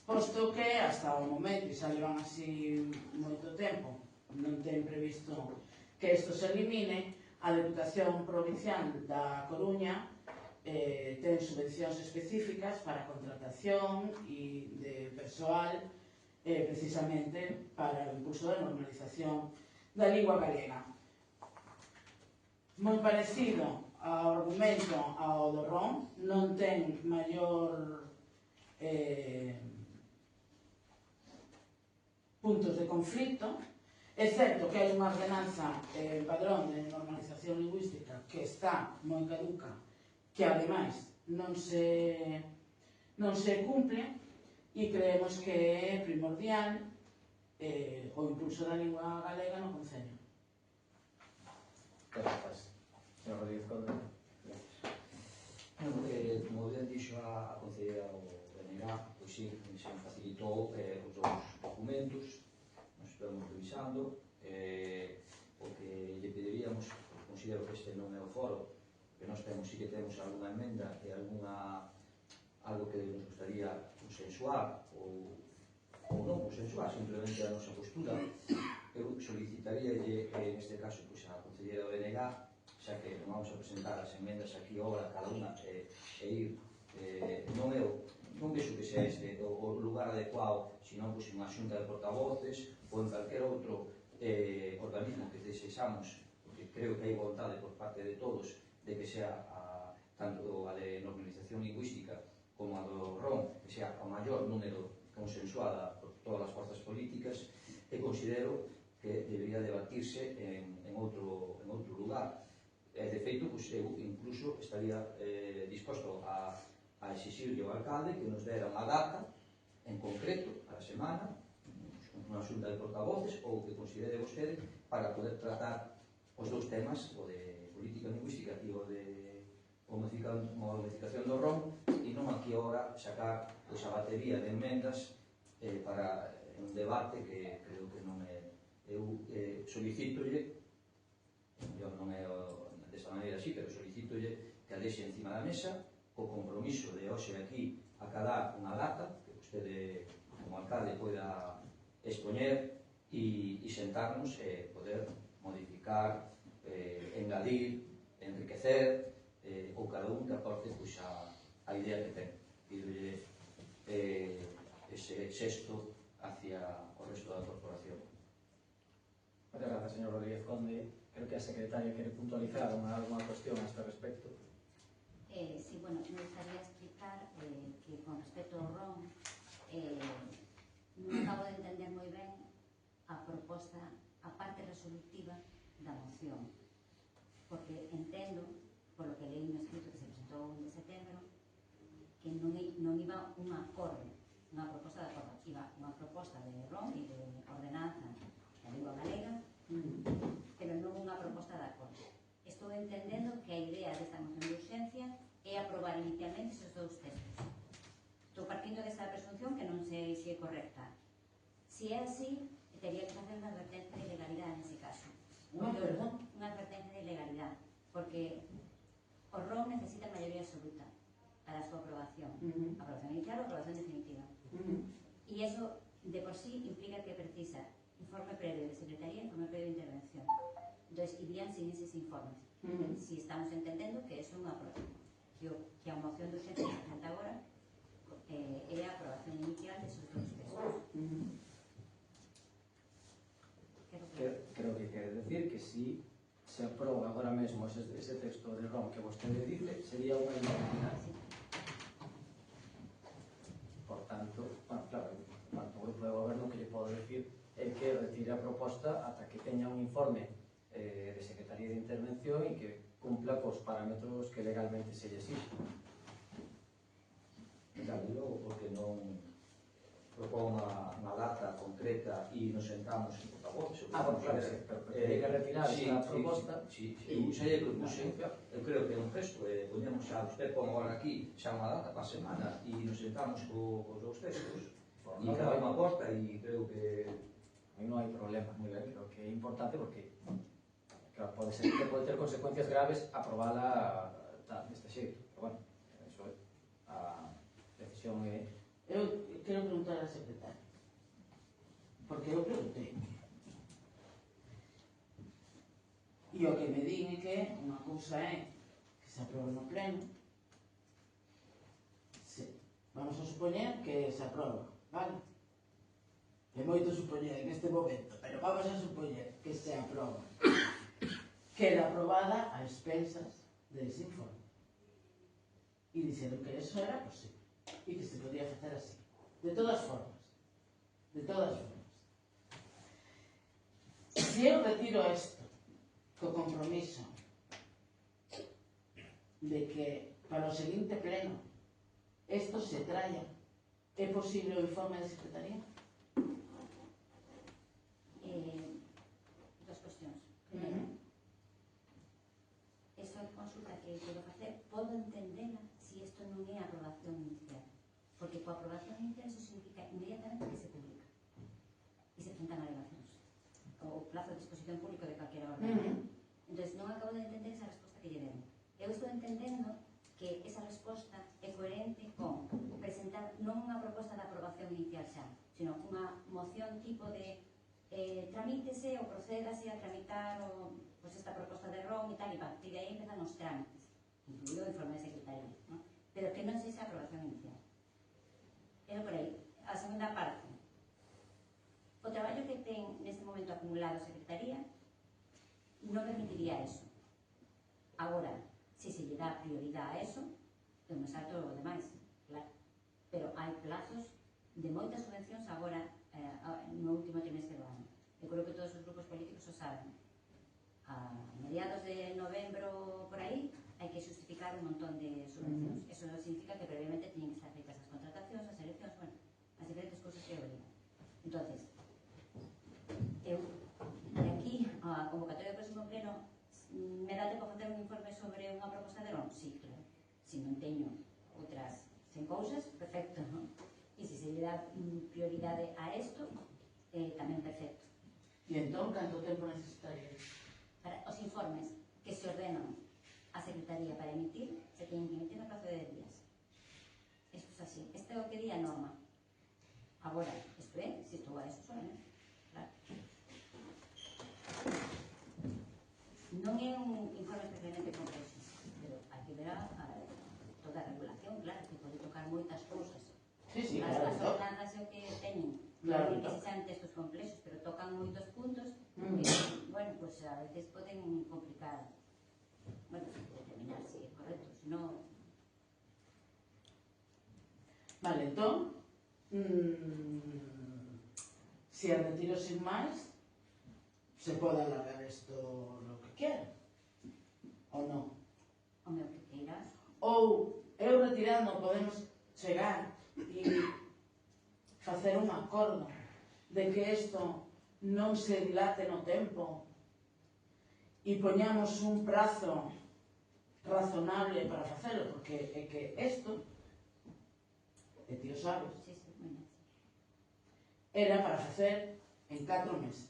posto que hasta o momento, e xa levan así moito tempo, non ten previsto que isto se elimine. A Deputación Provincial da Coruña ten subvencións específicas para a contratación e de persoal precisamente para o impulso da normalización da lingua galega. Moi parecido ao argumento ao do ROM, non ten maior puntos de conflito, excepto que hai unha ordenanza padrón de normalización lingüística que está moi caduca, que ademais non se cumple, e creemos que é primordial o impulso da lingua galega no Concello. Gracias, señor Rodríguez Cordero. Como ben dixo a concelleira o BNG, pois sí, se facilitou os dous documentos. Nos estamos revisando, o que lle pediríamos, considero que este non é o foro, que nós sí que temos algunha emenda e algo que nos gustaría consensuar ou non consensuar, simplemente a nosa postura. Eu solicitaríalle, neste caso, a concelleira do BNG, xa que non vamos a presentar as emendas aquí ahora, cada unha, e ir, non vexo que sea este o lugar adecuado, senón unha xunta de portavoces ou en calquer outro organismo que desexamos, porque creo que hai vontade por parte de todos de que sea tanto a de normalización lingüística como a do ROM, que sea o maior número consensuada por todas as forzas políticas, e considero que debería debatirse en outro lugar. De feito, eu incluso estaría disposto a exixirle ao alcalde que nos dera unha data en concreto para a semana, unha xunta de portavoces ou que considere vostede para poder tratar os dous temas, o de política lingüística e o de modificación do ROM, e non aquí agora sacar a batería de enmendas para un debate que creo que non é. Eu solicitolle, non é desta maneira así, pero solicitolle que a deixe encima da mesa co compromiso de hoxe aquí acadar unha data que vostede como alcalde poida expoñer e sentarnos e poder modificar, engadir, enriquecer ou cada un que aporte a idea que ten. Pidolle ese xesto hacia o resto da corporación. Moitas grazas, señor Rodríguez Conde. Creo que a secretaria quere puntualizar alguna cuestión a este respecto. Sí, bueno, me gustaría explicar que con respecto ao ROM non acabo de entender moi ben a proposta, a parte resolutiva da moción, porque entendo, por lo que leí no escrito que se presentou en setembro, que non iba un acordo, unha proposta de acordo, iba unha proposta de ROM e de ordenanza da lingua galega, pero non unha proposta de acordo. Estou entendendo que a idea desta moción de urxencia é aprobar inicialmente esos dous textos. Estou partindo desta presunción que non sei se é correcta. Se é así, teria que facer unha advertencia de legalidade nese caso. Unha advertencia de legalidade, porque o ROM necesita maioría absoluta para a súa aprobación. Aprobación inicial ou aprobación definitiva. E iso, de por sí, implica que precisa informe previo de secretaría e informe previo de intervención. Entón, irían sin eses informes. Si estamos entendendo que é unha aprobación. Que a moción de urgencia que presenta agora é a aprobación inicial de esos dous textos. Creo que quere decir que si se aproba agora mesmo ese texto de ROM que vostede dice, sería unha ilegalidade. Por tanto, bueno, claro, cuanto grupo de goberno que lle podo decir é que retire a proposta ata que teña un informe de Secretaría de Intervención e que cumpla cos parámetros que legalmente se lle exigen. Claro, logo, porque non propón unha data concreta e nos sentamos en portavoces. Bueno, claro, pero teria que retirar esta proposta. Eu xa lle propuse, eu creo que é un gesto, poñemos xa, usted pon agora aquí xa unha data para a semana e nos sentamos cos dous textos e cada unha aporta e creo que non hai problema, moi ben, creo que é importante porque claro, pode ser que pode ter consecuencias graves aprobala deste xeito, pero bueno, eso é a decisión é. Eu quero preguntar á secretaria, porque eu preguntei. E o que me din é que unha cousa é que se aprobe no pleno. Vamos a supoñer que se aproba, vale? É moito supoñer en este momento, pero vamos a supoñer que se aproba. Queda aprobada a expensas dese informe. E dixeron que eso era posible e que se podía facer así. De todas formas. De todas formas. Se eu retiro isto co compromiso de que para o seguinte pleno isto se traia, é posible o informe de secretaría? Dos cuestións. Primeiro, esta consulta que quero facer, podo entendela se isto non é a aprobación inicial. Porque coa aprobación inicial eso significa inmediatamente que se publica e se presentan alegacións. O plazo de disposición público de calquera orden. Entón, non acabo de entender esa resposta que lle den. Eu estou entendendo que esa resposta é coherente con presentar non unha proposta de aprobación inicial xa, sino unha moción tipo de tramítese ou procédase a tramitar esta proposta de ROM e tal, e partir de aí empezan os trámites, incluído o informe de secretaría, ¿no? Pero que non se xa aprobación inicial. Pero por aí, a segunda parte, o traballo que ten neste momento acumulado a secretaría non permitiría eso. Agora, se se lle dá prioridade a eso, é un salto o demais, claro. Pero hai plazos de moitas subvencións agora no último trimestre do ano. Eu creo que todos os grupos políticos o saben. A mediados de novembro por aí hai que justificar un montón de subvencións. Eso significa que previamente teñen que estar feitas as contratacións, as eleccións, bueno, as diferentes cousas que obrigan. Entonces, me dá tempo a facer un informe sobre unha proposta de ROM? Sí, claro. Se non teño outras 100 cousas, perfecto, non? E se lle dá prioridade a isto, tamén perfecto. E entón, canto tempo necesitaría? Para os informes que se ordenan a Secretaría para emitir, se teñen que emitir no plazo de 10 días. Isto é así. Este é o que di a norma. Agora, isto é, se estou a eso solamente. Claro. Non é un informe especialmente complexo, pero hai que ver toda a regulación, claro, que pode tocar moitas cousas. Sí, As claro. ordenanzas é o que teñen. Claro, Que se sean textos complexos, pero tocan moitos puntos que, bueno, pues a veces poden complicar, bueno, determinar si é correcto, se non... Vale, entón, se a retiro sin máis, se pode alargar isto lo que quera, ou non? O meu que queiras. Ou eu retirando podemos chegar e facer un acordo de que isto non se dilate no tempo e poñamos un prazo razonable para facelo, porque é que isto, e ti o sabes, Sí, sí, bueno. era para facer en 4 meses,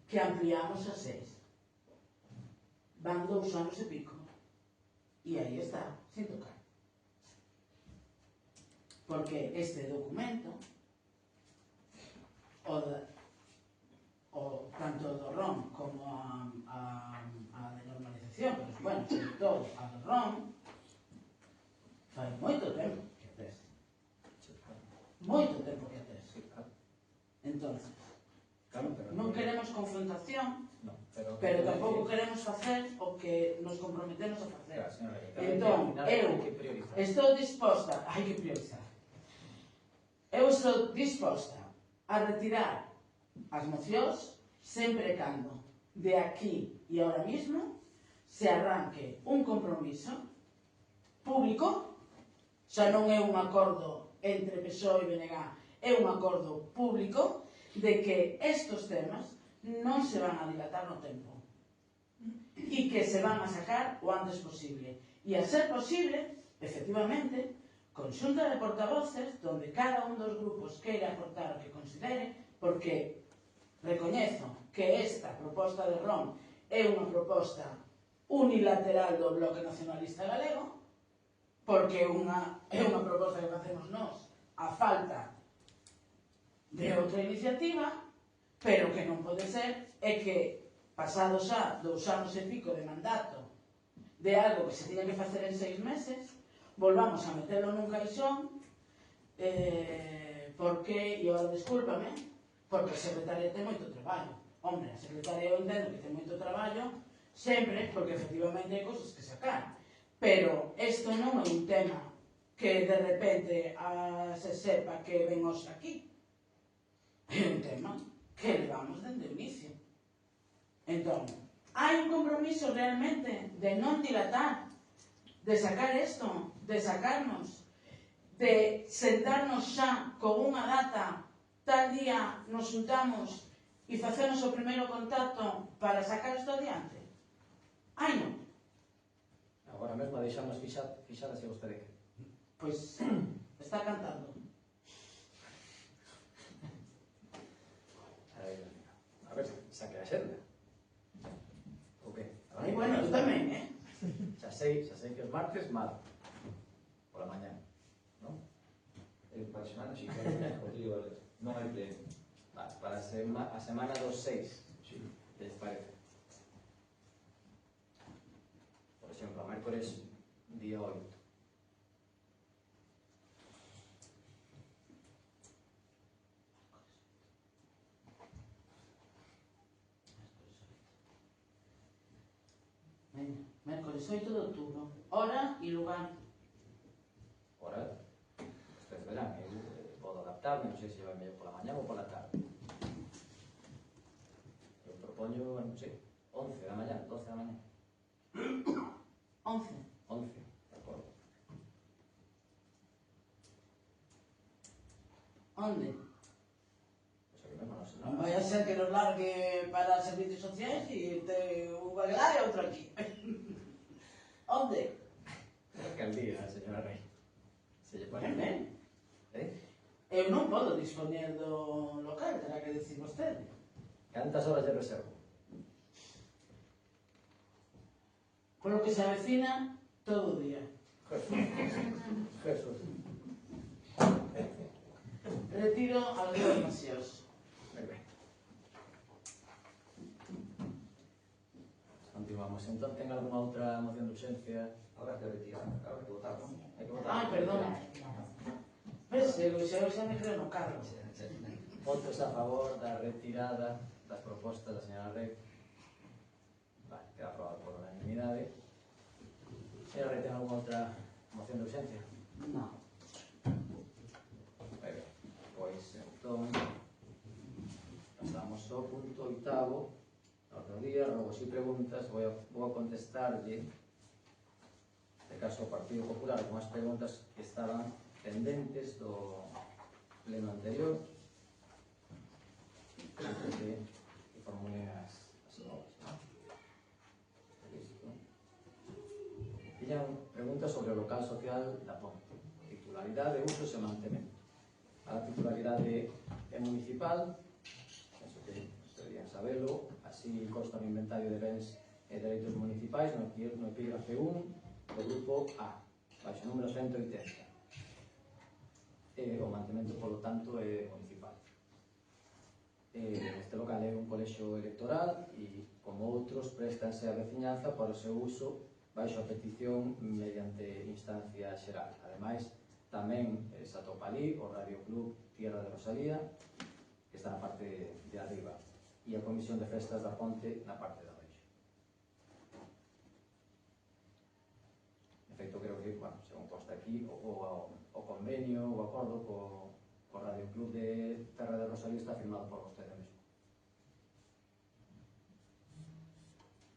que ampliamos a 6. Van 2 anos e pico. E aí está, sin tocar. Porque este documento, tanto do ROM como a de normalización, pero bueno, sobre todo a do ROM, fai moito tempo que a tes. Moito tempo que a tes. Entonces, non queremos confrontación, pero tampouco queremos facer o que nos comprometemos a facer. Entón, eu estou disposta, hai que priorizar. Eu estou disposta a retirar as mocións sempre e cando de aquí e ahora mismo se arranque un compromiso público, xa non é un acordo entre PSOE e BNG, é un acordo público de que estes temas non se van a dilatar no tempo e que se van a sacar o antes posible. E a ser posible, efectivamente, conxunta de portavoces donde cada un dos grupos queira aportar o que considere, porque recoñezo que esta proposta de ROM é unha proposta unilateral do Bloque Nacionalista Galego, porque é unha proposta que facemos nós a falta de outra iniciativa, pero que non pode ser é que pasados xa 2 anos e pico de mandato de algo que se tiña que facer en 6 meses, volvamos a metelo nun caixón, porque, e agora descúlpame, porque a secretaria ten moito traballo. Hombre, a secretaria eu entendo que ten moito traballo, sempre, porque efectivamente hai cousas que sacar. Pero isto non é un tema que de repente se sepa que ven hoxe aquí. É un tema que levamos dende o inicio. Entón, hai un compromiso realmente de non dilatar, de sacar isto, de sacarnos, de sentarnos xa con unha data, tal día nos juntamos e facemos o primeiro contacto para sacar isto adiante? Ai, non. Agora mesmo deixamos fixada se vostede que. Pois está cantando. A ver, saque a xenda. O que? Ai, bueno, eu tamén, Xa sei que os martes mal. Pola mañá, non? Para a semana, si quero, podría valer. Non hai pleno. Para a semana dos 6, Sí. les parece. Por exemplo, a mércores, día 8. Mércoles 8 de outubro. Hora e lugar. Ora, ustedes verán, eu podo adaptarme, non sei se vai mellor pola mañá ou pola tarde. Eu propoño, non sei, 11 da mañá, 12 da mañá. 11. 11, de acordo. Onde? Pois aquí mesmo, non sei. Non vai a ser que nos largue para servicios sociais e te vai porque lá e outro aquí. Onde? Alcaldía, señora Rey. Se lle pone Ben. Eu non podo dispoñer do local, terá que decir vostede. Cantas horas de reserva? Polo que se avecina, todo o día. Jesús. Retiro aos demasiados. Moi ben. Continuamos. Entón, ten algunha outra moción de urgencia? Ahora que retirar, ahora que votar, non? Hai que votar. Ai, perdón. Ves, eu xa me creo no carro. Votos a favor da retirada das propostas da señora Rey. Vale, queda aprobado por unanimidade. Señora Rey, ten algunha outra moción de urgencia? Non. Moi ben. Pois, entón, pasamos ao punto oitavo do día, rogos e preguntas. Vou a contestarlle, de caso o Partido Popular, con as preguntas que estaban pendentes do pleno anterior, antes de que formulen as novas. Listo. Tiñan preguntas sobre o local social da Ponte, titularidade, usos e mantemento. A titularidade é municipal, penso que deberían sabelo, así consta no inventario de bens e dereitos municipais no epígrafe 1 do grupo A, baixo número 180. O mantemento, polo tanto, é municipal. Este local é un colexio electoral e, como outros, préstanse a veciñanza para o seu uso baixo a petición mediante instancia xeral. Ademais, tamén se atopa ali o Radio Club Tierra de Rosalía, que está na parte de arriba, e a Comisión de Festas da Ponte na parte de abaixo. De feito, creo que, bueno, según consta aquí, o convenio, o acordo co Radio Club de Terra de Rosalía está firmado por vostede mesmo.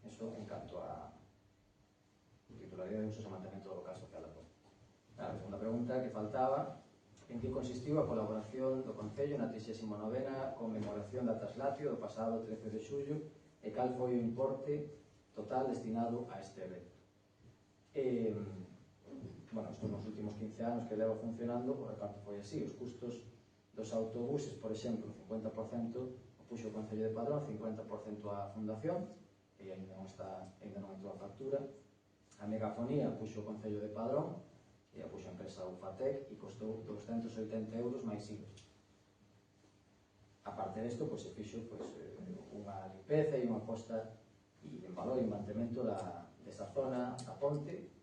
Eso en canto a titularidade de usos e mantemento do local social da Ponte. A segunda pregunta que faltaba: en que consistiu a colaboración do Concello na 39ª conmemoración da Traslatio do pasado 13 de xullo e cal foi o importe total destinado a este evento? Bueno, isto nos últimos 15 anos que leva funcionando, o reparto foi así. Os custos dos autobuses, por exemplo, 50% o puxo o Concello de Padrón, 50% a Fundación, e ainda non entrou a factura. A megafonía puxo o Concello de Padrón, e a puxo a empresa Ufatec, e costou 280 euros máis IVA. A parte desto, se fixo unha limpeza e unha posta en valor e mantemento desa zona da ponte,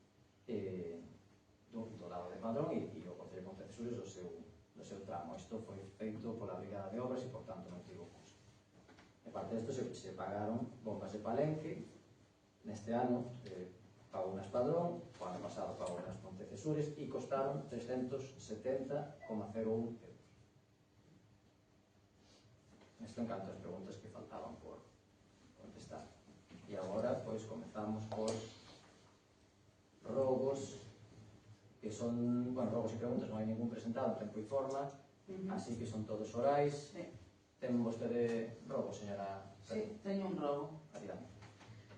do lado de Padrón, e o Concello de Pontecesures do seu tramo. Isto foi feito pola Brigada de Obras e, por tanto, non tivo custo. E parte desto se pagaron bombas de Palenque. Neste ano pagou nas Padrón, o ano pasado pagou nas Pontecesures, e costaron 370,01 euros. Isto en canto as preguntas que faltaban por contestar. E agora, comezamos por rogos, que son, rogos e preguntas, non hai ningún presentado en tempo e forma, así que son todos orais. Ten vostede rogo, señora? Sí, teño un rogo. Adiante.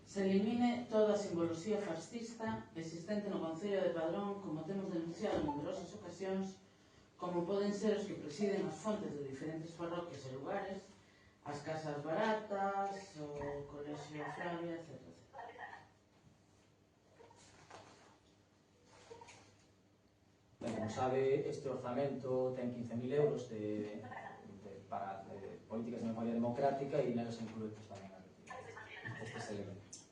Se elimine toda a simboloxía fascista existente no Concello de Padrón, como temos denunciado en numerosas ocasións, como poden ser os que presiden as fontes de diferentes parroquias e lugares, as casas baratas, o colexio Flavia, etc. Como sabe, este orzamento ten 15.000 euros para políticas de memoria democrática, e nelas inclúe tamén estes elementos.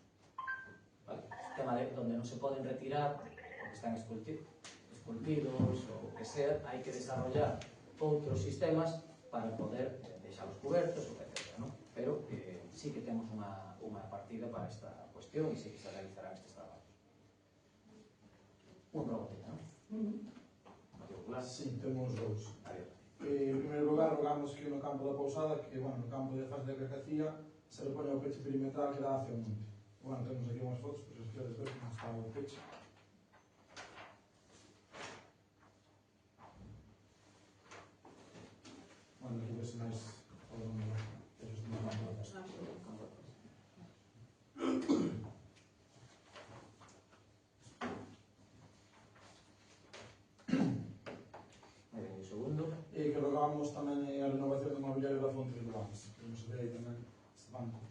Tema donde non se poden retirar porque están esculpidos ou o que sea, hai que desarrollar outros sistemas para poder deixalos cubertos, etc. Pero sí que temos unha partida para esta cuestión, e sí que se realizarán estes traballos. Un rogo teña, non? Sí, temos dous. Adiós. En primeiro lugar, rogamos que no campo da Pousada, no campo de fase de Carcacía, se repoña o peche perimetral que dá hacia o monte. Temos aquí unhas fotos, pero se queres ver como está o peche. Aquí ves máis ao longo do campo da Pousada. segundo. E que rogamos tamén a renovación do mobiliario da fonte de Luans, que non se ve aí tamén este banco.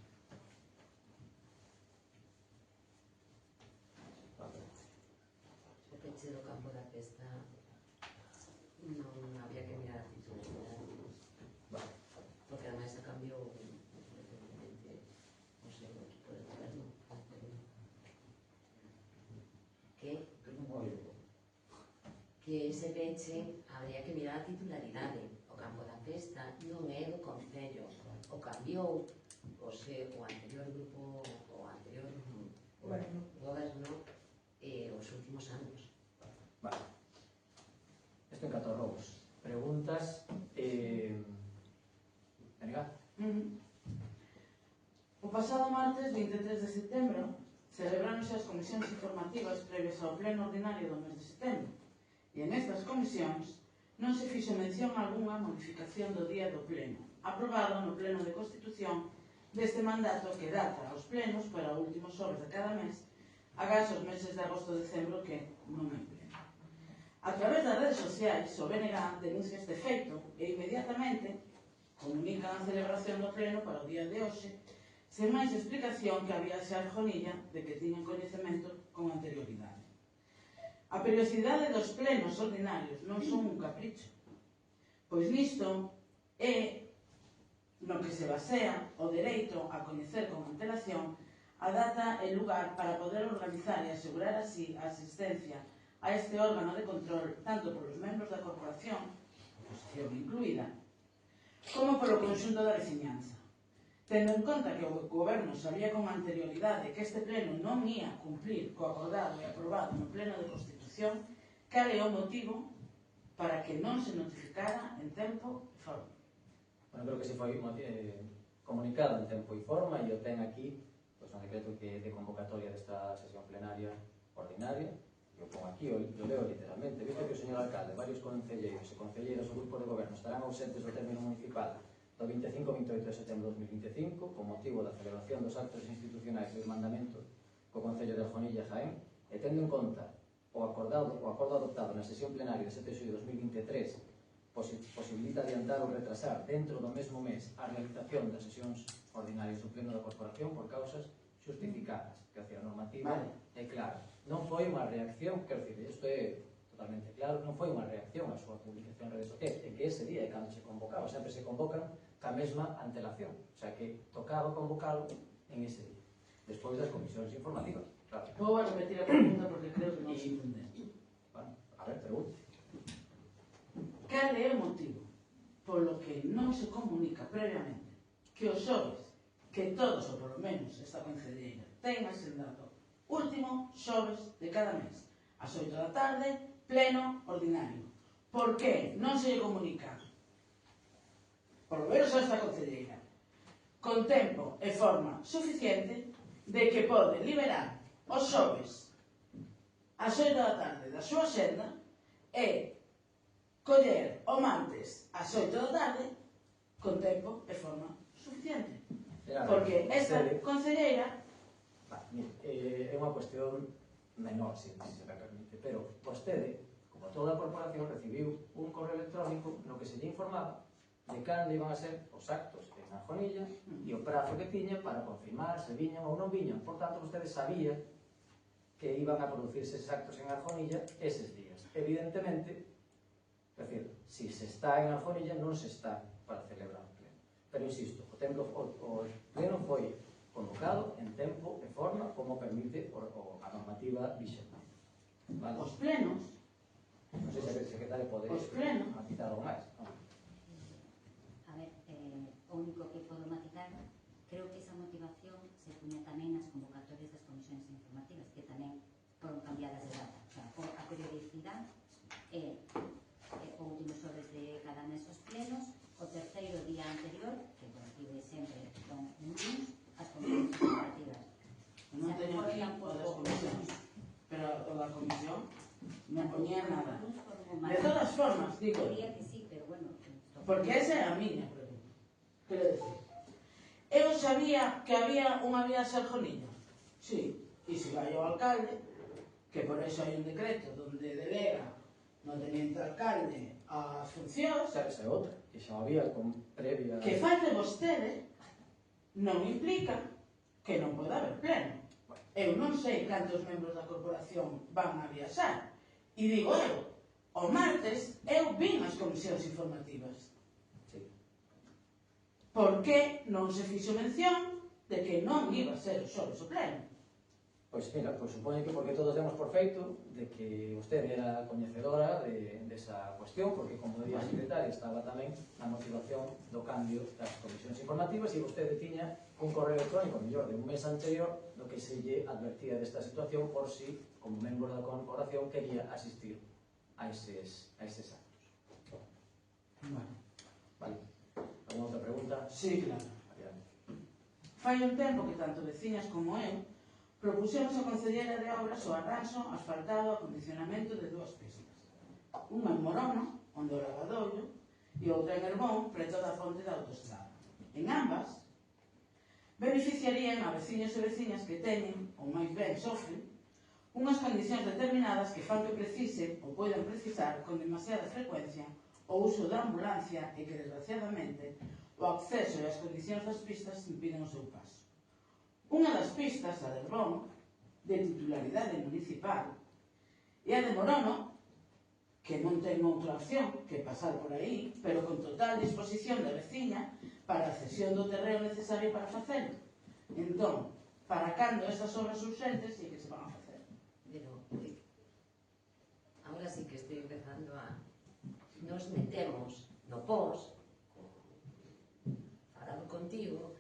O peche do campo da festa non había que mirar a titularidade, Vale. porque ademais a cambio recentemente o seu equipo de goberno que ese peche habría que mirar a titularidade. O campo da festa non é do Concello, o cambiou o anterior grupo, o anterior goberno os últimos anos. Vale. Esto en catro robos. Preguntas. Venga. O pasado martes 23 de setembro celebráronse as comisións informativas previas ao pleno ordinario do mes de setembro e en estas comisións non se fixo mención algunha modificación do día do pleno aprobado no pleno de Constitución deste mandato que data aos plenos para o último xoves de cada mes agás os meses de agosto e decembro que non hai pleno. A través das redes sociais o BNG denuncia este feito e inmediatamente comunican a celebración do pleno para o día de hoxe sen máis explicación que había xa arjonilla de que tiñan coñecemento con anterioridade. A periodicidade dos plenos ordinarios non son un capricho, pois nisto é no que se basea o dereito a coñecer con antelación a data e lugar para poder organizar e asegurar así a asistencia a este órgano de control tanto polos membros da corporación, oposición incluída, como polo conxunto da veciñanza. Tendo en conta que o Goberno sabía con anterioridade que este pleno non ia cumplir co acordado e aprobado no pleno de Constitución, cal é o motivo para que non se notificara en tempo e forma? Bueno, creo que se foi comunicado en tempo e forma e o ten aquí pues, un decreto que de convocatoria desta sesión plenaria ordinaria. Eu pongo aquí, eu leo literalmente. Visto que o señor alcalde, varios concelleiros e concelleiras do grupo de goberno estarán ausentes do término municipal do 25-28 de setembro de 2025 con motivo da celebración dos actos institucionais do mandamento co Concello de Arjonilla e Jaén e tendo en conta o acordo adoptado na sesión plenaria de 7 de xullo de 2023 posibilita adiantar ou retrasar dentro do mesmo mes a realización das sesións ordinarias do pleno da corporación por causas justificadas, que a normativa é clara. Non foi unha reacción, quero dicir, isto é totalmente claro, non foi unha reacción á súa publicación en redes sociais, en que ese día é cando se convocaba, sempre se convocan ca mesma antelación, o sea que tocaba convocalo en ese día, despois das comisións informativas, claro. Vou a repetir a pregunta porque creo que non se entende. Bueno, a ver, pregunte. Cal é o motivo polo que non se comunica previamente que os xoves, que todos, ou polo menos esta concelleira, ten asendado último xoves de cada mes, ás 8 da tarde, pleno ordinario? Por que non se lle comunica? Por lo menos a esta concelleira, con tempo e forma suficiente de que pode liberar os xoves ás 8 da tarde da súa senda e coller o martes ás 8 da tarde con tempo e forma suficiente. Porque esta concelleira... É unha cuestión menor, se me permite, pero vostede, como toda a corporación, recibiu un correo electrónico no que se lle informaba de cando iban a ser os actos en Arjonilla e o prazo que tiña para confirmar se viñan ou non viñan. Por tanto, vostede sabía que iban a producirse eses actos en Arjonilla eses días. Evidentemente, é dicir, se se está en Arjonilla non se está para celebrar o pleno. Pero insisto, o pleno foi convocado en tempo e forma como permite a normativa vixente. Vale? Os plenos... Non sei se a secretaria pode matizar algo máis. A ver, o único que podo matizar, creo que esa motivación se puña tamén nas convocatorias das comisións informativas, que tamén foron cambiadas de data. O sea, a periodicidade é o último xoves de cada mes os plenos, o terceiro día anterior, que coincide sempre con un lunes, as comisións informativas. Non teño aquí o das comisións, pero o da comisión non poñía nada. De todas formas, digo, Diría que sí, pero bueno... porque esa é a miña pregunta. Quero decir, eu sabía que había unha vía Sarjonilla. Sí, e se vai o alcalde, que por eso hai un decreto donde delega no no teniente alcalde as funcións, Esa é outra, que xa había con previa... que falte vostede non implica que non pode haber pleno. Eu non sei cantos membros da corporación van a viaxar. E digo eu, o martes eu vin as comisións informativas. Sí. Por que non se fixo mención de que non iba a ser os xoves o pleno? Pois mira, pois supoño que porque todos demos por feito de que vostede era coñecedora desa cuestión, porque como decía a secretaria estaba tamén na motivación do cambio das comisións informativas e vostede tiña un correo electrónico mellor de un mes anterior do que se lle advertía desta situación por si, como membro da corporación, quería asistir a eses actos. Bueno, Vale. Alguna outra pregunta? sí, claro. Adiante. Fai un tempo que tanto veciñas como eu propusemos a Conselleira de Obras o arranxo asfaltado a acondicionamento de dúas pistas. Unha en Morono, onde o Lavadoiro, e outra en Herbón, preto da ponte da autoestrada. En ambas, beneficiarían a veciños e veciñas que teñen, ou máis ben sofren, unhas condicións determinadas que fan que precisen ou poden precisar con demasiada frecuencia o uso da ambulancia e que, desgraciadamente, o acceso e as condicións das pistas impiden o seu paso. Unha das pistas, a de Herbón, de titularidade municipal, e a de Morono, que non ten outra opción que pasar por aí, pero con total disposición da veciña para a cesión do terreo necesario para facelo. Entón, para cando estas obras urgentes e que se van a facer? Pero, ahora sí que estoy empezando a... Nos metemos no pos, falado contigo,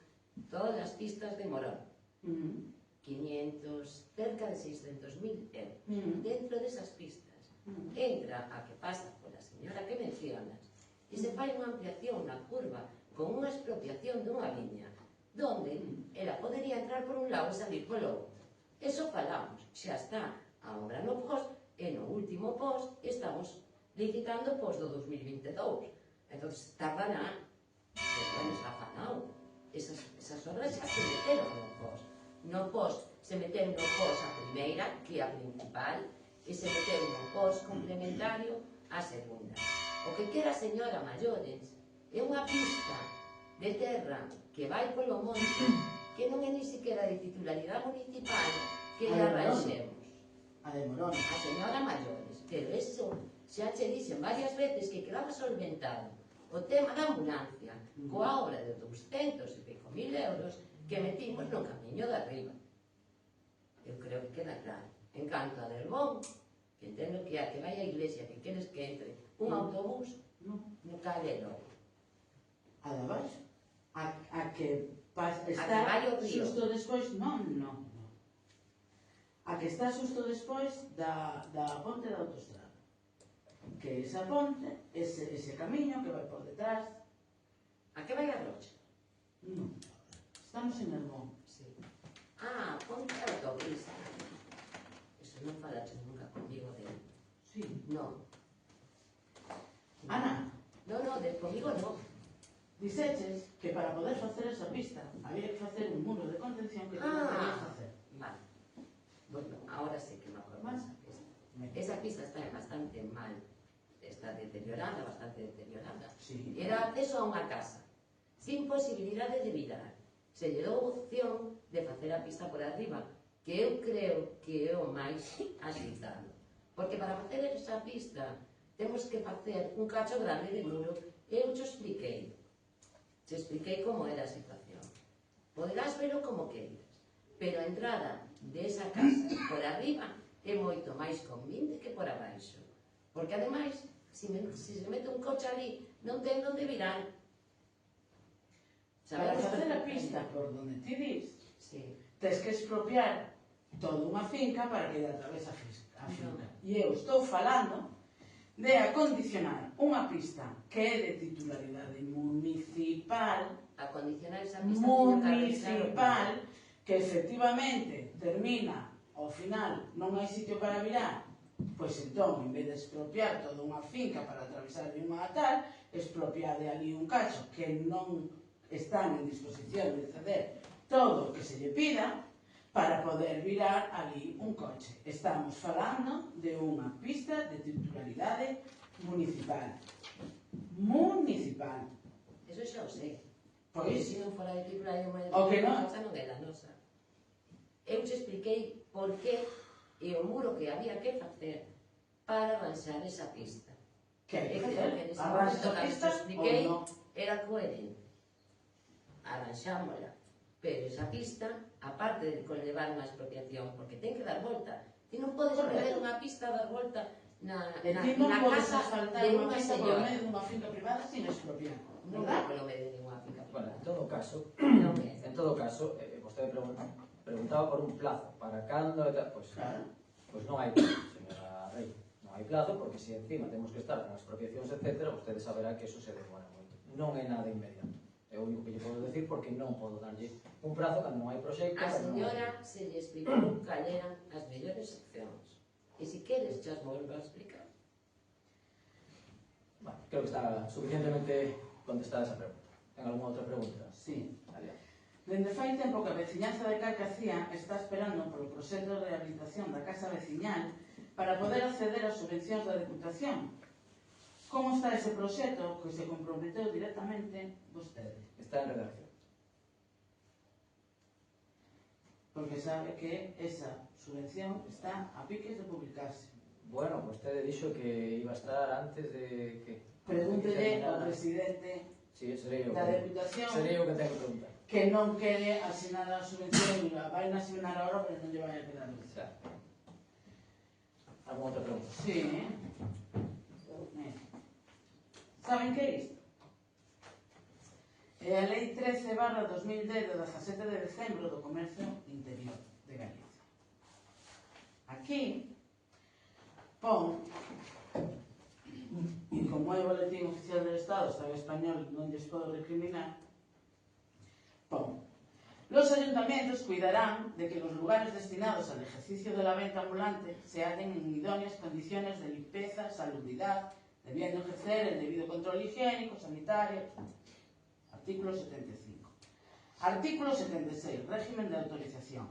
todas as pistas de Morón. 500, cerca de 600.000 euros. Dentro desas pistas entra a que pasa pola señora que mencionas e se fai unha ampliación na curva con unha expropiación dunha liña donde ela podería entrar por un lado e salir polo outro. Eso falamos, xa está a obra no post e no último post estamos licitando post do 2022. Entón tardará, pero bueno, está falado. Esas obras xa se meteron no post. No post se meteron no post a primeira, que é a principal, e se meteron no post complementario a segunda. O que quera a señora Mallores é unha pista de terra que vai polo monte, que non é ni siquiera de titularidade municipal, que lle arranxemos. A de Morón. A señora Mallores, pero eso xa che dixen varias veces que quedaba solventado o tema da ambulancia coa obra de 200 e pico mil euros que metimos no camiño de arriba. Eu creo que queda claro. En canto a Herbón, que entendo que a que vai a iglesia, que queres que entre un autobús, no cale logo. A de abaixo? A que está que vai ao río. xusto despois? Non. A que está xusto despois da ponte da autoestrada. Que esa ponte, ese camiño que vai por detrás... A que vai a Rocha? Non. Estamos en Herbón. Sí. Ah, ponte a autopista. Eso non falaste nunca conmigo de... Sí. Non. Ana, No, conmigo non. dixeches que para poder facer esa pista había que facer un muro de contención que non querías facer. Vale. Bueno, ahora sí que me acuerdo de esa pista. Esa pista está bastante mal. Está deteriorada, bastante deteriorada. Sí. Era acceso a unha casa, sin posibilidade de virar. Se lle dou opción de facer a pista por arriba, que eu creo que é o máis axitado. Porque para facer esa pista temos que facer un cacho grande de muro. Eu te expliquei como era a situación. Poderás verlo como queiras, pero a entrada desa casa por arriba é moito máis convinte que por abaixo. Porque ademais, se se mete un coche ali, non ten onde virar. Para facer a pista por donde ti dis, Sí. tens que expropiar toda unha finca para que atravese a finca. E eu estou falando de acondicionar unha pista que é de titularidade municipal, Acondicionar esa pista teño que municipal, que efectivamente termina ao final non hai sitio para virar, pois entón, en vez de expropiar toda unha finca para atravesar de unha a tal, expropiade ali un cacho que non están en disposición de ceder todo o que se lle pida, para poder virar ali un coche. Estamos falando de unha pista de titularidade municipal. Municipal. Eso xa o sei. Pois, Se non fora de titularidade o que non? non é da nosa. Eu te expliquei por que e o muro que había que facer para arranxar esa pista. que hai E que que facer? nese Arranxa momento, a cando pista te expliquei, ou non? era coherente. Arranxámola. Pero esa pista, aparte de conllevar unha expropiación, porque ten que dar volta. Ti non podes prever unha pista a dar volta na Ti non podes casa asfaltar de unha unha pista polo señora. medio dunha finca privada sin expropiar. Non é polo medio de ninguna finca Bueno, privada. en todo caso, Non é. vostede preguntaba por un plazo, para cando e tal, pois non hai plazo, señora Rey, non hai plazo, porque se encima temos que estar con expropiacións, etc., vostede saberá que eso se demora moito. Non é nada inmediato. É o único que lle podo decir, porque non podo darlle un prazo cando non hai proxecto. A señora se lle explicou cal eran as mellores accións. E se queres, xa os volvo a explicar. Bueno, creo que está suficientemente contestada esa pregunta. Ten algunha outra pregunta? Sí. Adiante. Dende fai tempo que a veciñanza de Carcacía está esperando polo proxecto de rehabilitación da casa veciñal para poder acceder ás subvencións da Deputación. Como está ese proxecto que se comprometeu directamente vostede? Está en redacción. Porque sabe que esa subvención está a piques de publicarse. Bueno, vostede dixo que iba a estar antes de que... Pregúntele ao presidente Sí, serei eu. da Deputación Serei eu que tengo que preguntar. que non quere asinar a subvención, vai a asinar ahora, pero non lle vai a quedar luz. Xa. Alguna outra pregunta? Sí, saben que é isto? É a Lei 13/2010 do 17 de decembro do Comercio Interior de Galicia. Aquí pon, e como é o boletín oficial del Estado, está en español, non lles podo recriminar, pon: los ayuntamientos cuidarán de que los lugares destinados al ejercicio de la venta ambulante se hallen en idóneas condiciones de limpieza, salubridad, debiendo ejercer el debido control higiénico, sanitario. Artículo 75. Artículo 76. Régimen de autorización.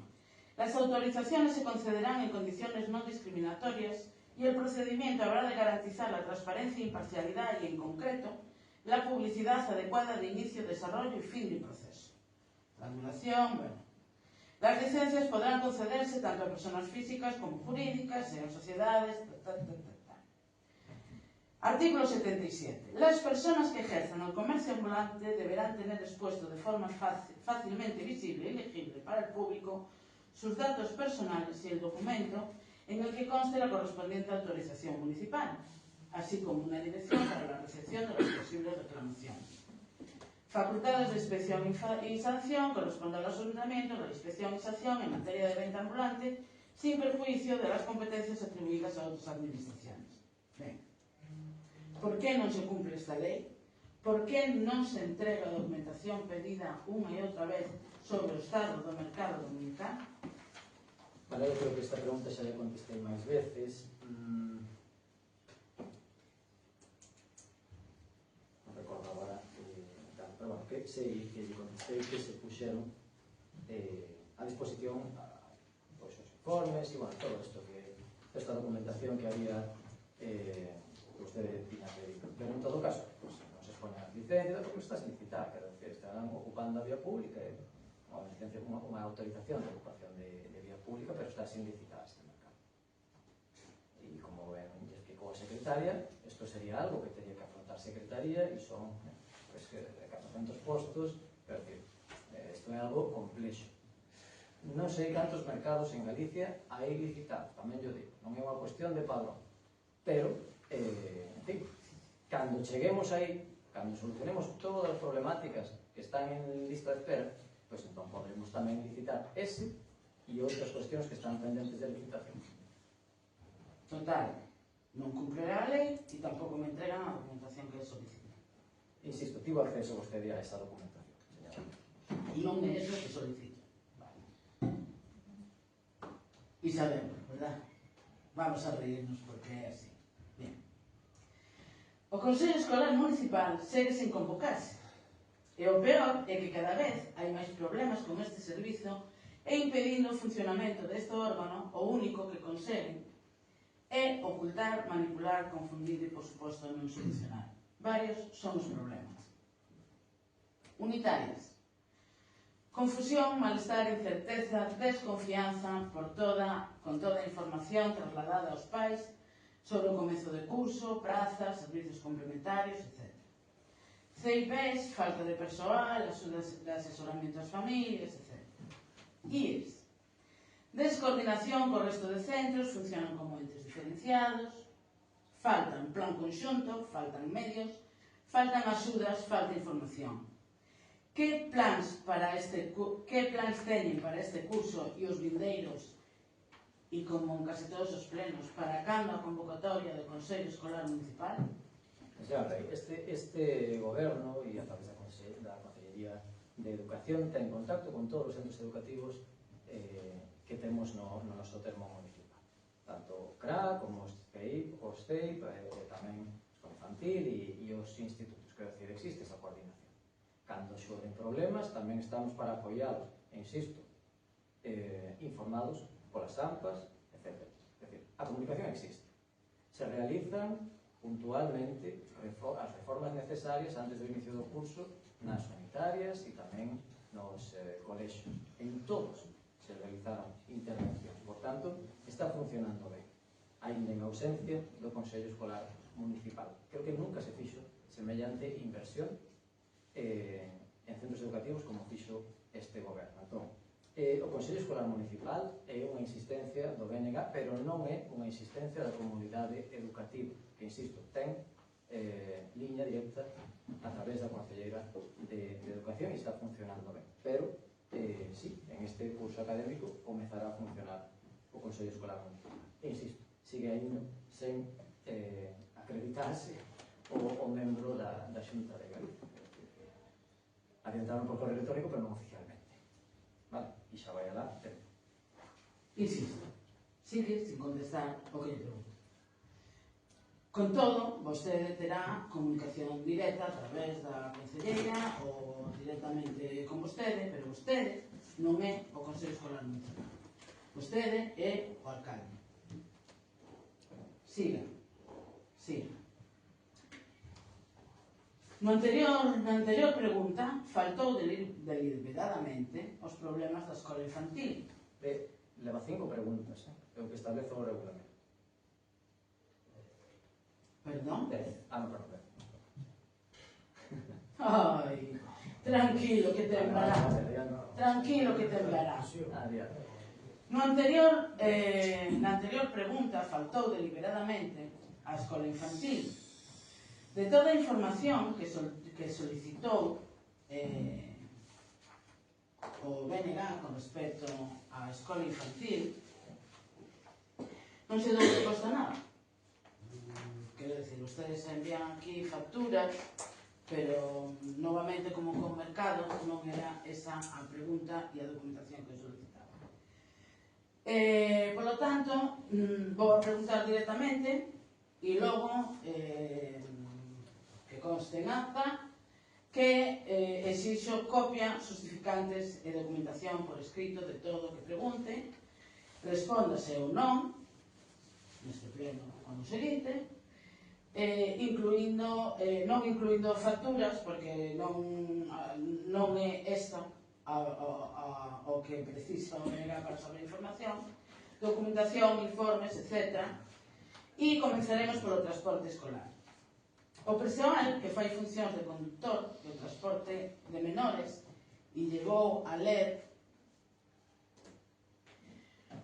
Las autorizaciones se concederán en condiciones no discriminatorias y el procedimiento habrá de garantizar la transparencia e imparcialidad y, en concreto, la publicidad adecuada de inicio, desarrollo y fin del proceso. La anulación, bueno. Las licencias podrán concederse tanto a personas físicas como jurídicas, sean sociedades, Artículo 77. Las personas que ejerzan el comercio ambulante deberán tener expuesto de forma fácilmente visible y legible para el público sus datos personales y el documento en el que conste la correspondiente autorización municipal, así como una dirección para la recepción de las posibles reclamaciones. Facultades de inspección y sanción corresponden a los ayuntamientos la inspección y sanción en materia de venta ambulante sin perjuicio de las competencias atribuidas a otras administraciones. Bien. ¿Por qué non se cumpre esta lei? ¿Por que non se entrega a documentación pedida unha e outra vez sobre o estado do mercado dominicano? Vale, eu creo que esta pregunta xa le contestei máis veces. Non recordo agora, pero bueno, que sei que lle contestei que se puxeron a disposición pois, os informes e, bueno, todo isto que esta documentación que había que usted tiña pedido. Pero en todo caso, pues, non se expone a licencia porque estás licitar, quero decir, estarán ocupando a vía pública, unha licencia, unha autorización de ocupación de vía pública, pero está sin licitar este mercado. E como ben lle explicou a secretaria, isto sería algo que teria que afrontar secretaría e son pues, 400 postos, pero que isto é algo complexo. Non sei cantos mercados en Galicia hai licitados, tamén yo digo, non é unha cuestión de padrón, pero en fin, cando cheguemos aí, cando solucionemos todas as problemáticas que están en lista de espera, pois entón podremos tamén licitar ese e outras cuestións que están pendentes de licitación. Total, non cumprirá a lei e tampouco me entregan a documentación que solicita. Insisto, tivo acceso vostede a esa documentación, señora. Non é eso que solicito. Vale. E sabemos, verdad? Vamos a reírnos porque é así. Bien. O Consello Escolar Municipal segue sen convocarse. E o peor é que cada vez hai máis problemas con este servizo e impedindo o funcionamento deste órgano, o único que conseguen é ocultar, manipular, confundir e, por suposto, non solucionar. Varios son os problemas. Unitarias. Confusión, malestar, incerteza, desconfianza con toda a información trasladada aos pais sobre o comezo de curso, prazas, servicios complementarios, etc. CIPs, falta de persoal, axudas de asesoramento ás familias, etc. IES. Descoordinación co resto de centros, funcionan como entes diferenciados, faltan plan conxunto, faltan medios, faltan axudas, falta información. Que plans teñen para este curso e os vindeiros e como en case todos os plenos para cando a convocatoria do Consello Escolar Municipal? Xa, este goberno e a través da Consellería de Educación ten contacto con todos os centros educativos que temos no noso termo municipal. Tanto o CRA como os CEIP, tamén o infantil e os institutos. Quero dicir, existe esa coordinación. Cando xorden problemas, tamén estamos para apoialos, e insisto, informados polas AMPAs, etc. É dicir, a comunicación existe. Se realizan puntualmente as reformas necesarias antes do inicio do curso nas sanitarias e tamén nos colexios. En todos se realizaron intervencións. Por tanto, está funcionando ben. Ainda en ausencia do Consello Escolar Municipal. Creo que nunca se fixo semellante inversión en centros educativos como fixo este goberno. Entón, o Consello Escolar Municipal é unha insistencia do BNG, pero non é unha insistencia da comunidade educativa, que, insisto, ten liña directa a través da Conselleira de Educación e está funcionando ben. Pero, sí, en este curso académico comezará a funcionar o Consello Escolar Municipal. E, insisto, sigue ainda sen acreditarse o membro da Xunta de Galicia. Adiantaron por correo electrónico, pero non oficialmente. Vale? E xa vai alá. Insisto, sigue sin contestar o que lle pregunto. Con todo, vostede terá comunicación directa a través da Conselleira ou directamente con vostede, pero vostede non é o Consello Escolar Municipal. Vostede é o alcalde. Siga. Na anterior pregunta, faltou deliberadamente os problemas da escola infantil. Leva 5 preguntas, é o que establece o regulamento. Perdón? 10. Non, perdón. Ai, tranquilo que temblará. Tranquilo que temblará. Na anterior pregunta, faltou deliberadamente a escola infantil. De toda a información que solicitou o BNG con respecto á escola infantil, non se dou resposta a nada. Quero dicir, ustedes envían aquí facturas, pero novamente como con mercado non era esa a pregunta e a documentación que solicitaba. Por lo tanto, vou a preguntar directamente e logo que conste en acta que exixo copia, justificantes e documentación por escrito de todo o que pregunte, respóndase ou non neste pleno ao ano seguinte, non incluindo facturas, porque non é esta o que precisa o BNG para saber información, documentación, informes, etc. E comenzaremos polo transporte escolar. O persoal que fai funcións de conductor do transporte de menores e llegou a ler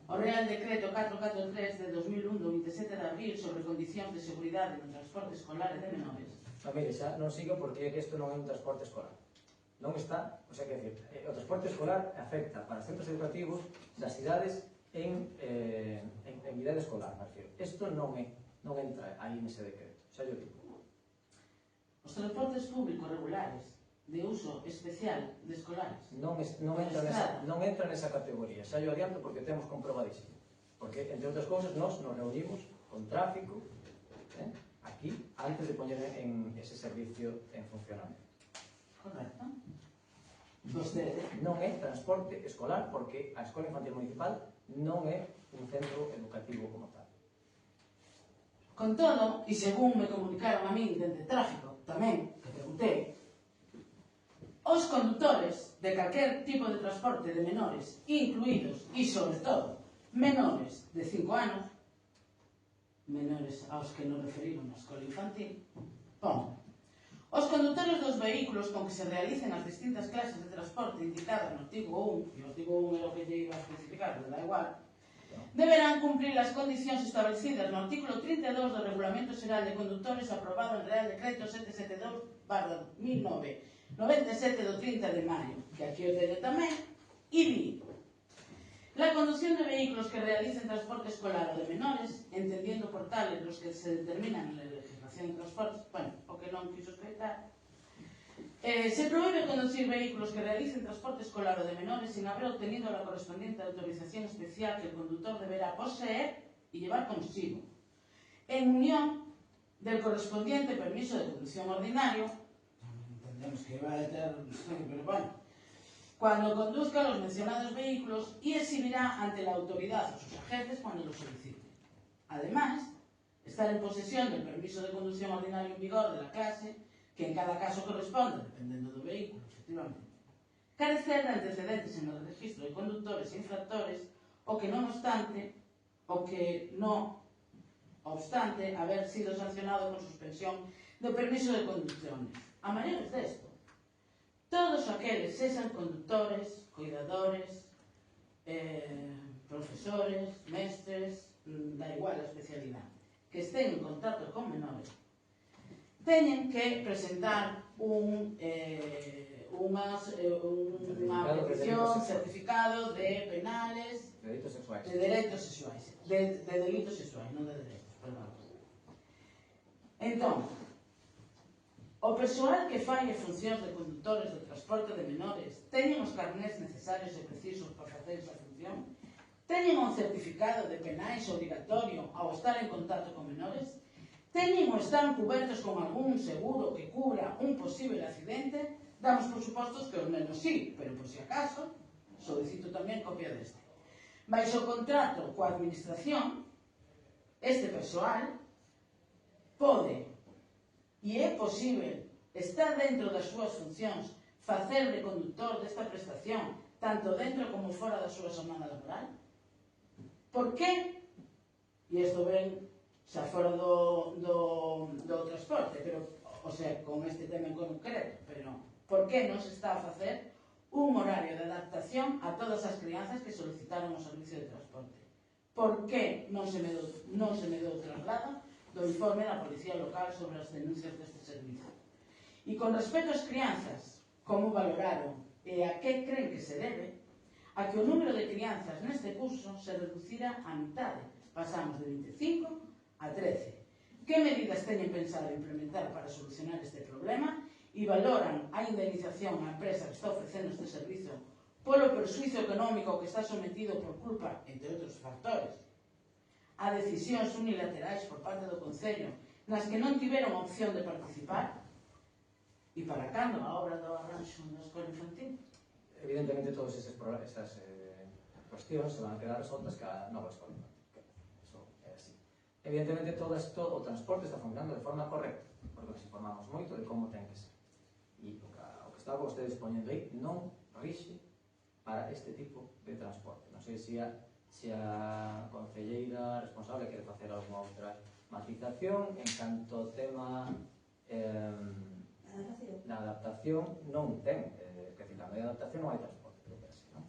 o Real Decreto 443 de 2001 do 27 de abril sobre condicións de seguridade no transporte escolar e de menores. Mire, xa non siga porque isto non é un transporte escolar. Non está, o sea, que decir, o transporte escolar afecta para centros educativos das cidades en idade escolar, me refiero. Isto non entra aí nese decreto, xa yo digo. Os transportes públicos regulares de uso especial de escolares Non entra nesa categoría, xa yo adianto porque temos comprobadísimo. Porque, entre outras cousas, nos reunimos con tráfico aquí antes de poñer en ese servicio en funcionamento. Correcto. Vostede. Non é transporte escolar porque a Escola Infantil Municipal non é un centro educativo como tal. Con todo, e según me comunicaron a min dende tráfico tamén, que preguntei, os condutores de calquer tipo de transporte de menores incluídos, e sobre todo, menores de 5 anos, menores aos que nos referimos na escola infantil, bom, os condutores dos vehículos con que se realicen as distintas clases de transporte indicadas no artigo 1, e o artigo 1 era o que lle iba a especificar, pero da igual, deberán cumprir as condicións establecidas no artículo 32 do Regulamento Xeral de Condutores aprobado en Real Decreto 772/2009, do 30 de maio, que aquí o teño tamén, e di: la conducción de vehículos que realicen transporte escolar o de menores, entendiendo por tales los que se determinan en la legislación de transportes, bueno, o que non quiso explicar, se prohíbe conducir vehículos que realicen transporte escolar o de menores sin haber obtenido la correspondiente autorización especial que el conductor deberá poseer y llevar consigo, en unión del correspondiente permiso de conducción ordinario, entendemos que va a tener, pero bueno, cuando conduzca los mencionados vehículos y exhibirá ante la autoridad o sus agentes cuando lo solicite. Además, estar en posesión del permiso de conducción ordinario en vigor de la clase, que en cada caso corresponde, dependiendo del vehículo, efectivamente. Carecer de antecedentes en el registro de conductores e infractores, o que no obstante haber sido sancionado con suspensión de permiso de conducción. A mayores de esto, todos aqueles, sean conductores, cuidadores, profesores, mestres, da igual a especialidade, que estén en contacto con menores, teñen que presentar unha petición, certificado de penales, De delitos sexuais. de dereitos sexuais, de delitos sexuais, non de dereitos, perdón. Entón, o persoal que fai as funcións de condutores de transporte de menores teñen os carnés necesarios e precisos para facer esa función? Teñen un certificado de penais obrigatorio ao estar en contacto con menores? Teñen ou están cubertos con algún seguro que cubra un posible accidente? Damos por supostos que os menos sí, pero por si acaso, solicito tamén copia deste. Baixo contrato coa administración, este persoal pode, e é posible, estar dentro das súas funcións, facer de conductor desta prestación, tanto dentro como fora da súa jornada laboral? Por que? E isto ven xa fora do transporte, pero, o sea, con este tema en concreto, pero por que non se está a facer un horario de adaptación a todas as crianzas que solicitaron o servicio de transporte? Por que non se me deu traslado do informe da Policía Local sobre as denuncias deste servicio? E con respecto ás crianzas, como valoraron e a que creen que se debe a que o número de crianzas neste curso se reducira a mitade, pasamos de 25 a 13. Que medidas teñen pensado implementar para solucionar este problema e valoran a indemnización á empresa que está ofrecendo este servicio polo persuizo económico que está sometido por culpa, entre outros factores, a decisións unilaterais por parte do Concello nas que non tiveron opción de participar? E para cando a obra do arranxo da escola infantil? Evidentemente, todas esas cuestións se van a quedar resoltas ca nova escola infantil. Eso é así. Evidentemente, todo o transporte está funcionando de forma correcta, porque nos informamos moito de como ten que ser. E o que estaba vostedes poñendo aí non rixe para este tipo de transporte. Non sei se a concelleira responsable quere facer alguma outra matización en canto ao tema da adaptación. Non ten, que decir, cando hai adaptación non hai transporte, creo que é así, non?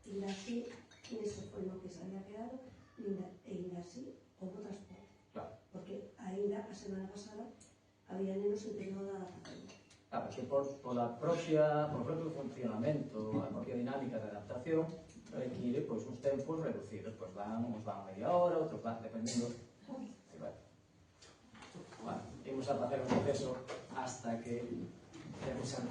E así, eso foi o que se había quedado, e así houve transporte. Claro. Porque ainda a semana pasada había nenos en período de adaptación. Claro, que por o propio funcionamento, a propia dinámica de adaptación, require uns tempos reducidos, uns van media hora, outros van dependendo. Bueno, imos a facer un proceso hasta que temos a...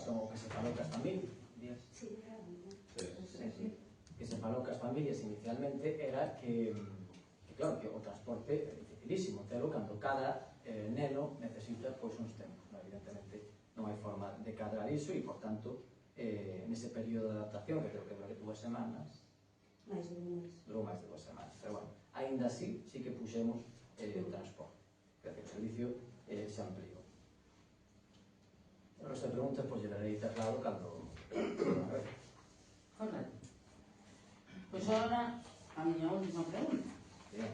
razón o que se falou cas familias. Sí, claro, ¿no? Sí. Que se falou cas familias inicialmente era que claro, que o transporte é dificilísimo, telo cando cada neno necesita pois uns tempos. Evidentemente non hai forma de cadrar iso e, por tanto, nese período de adaptación, que creo que durou 2 semanas, Mais de un mes. durou máis de 2 semanas, pero bueno, ainda así, sí que puxemos o transporte, que o servicio se ampliou. O resto de preguntas, pois, lle darei traslado cando... Correcto. Pois agora, a miña última pregunta. Bien.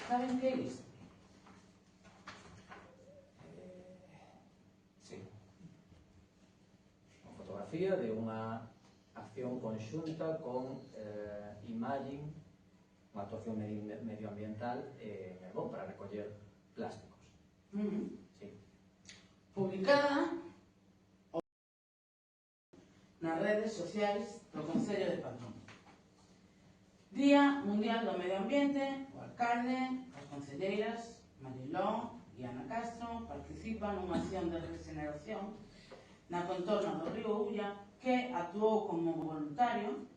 Saben que é isto? Sí. Unha fotografía de unha acción conxunta con Imagine, unha actuación medioambiental para recoller plásticos. Sí. Publicada nas redes sociais do Concello de Padrón. Día Mundial do Medio Ambiente, o alcalde, as concelleiras, Mariló e Ana Castro participan nunha acción de regeneración na contorna do río Ulla que actuou como voluntario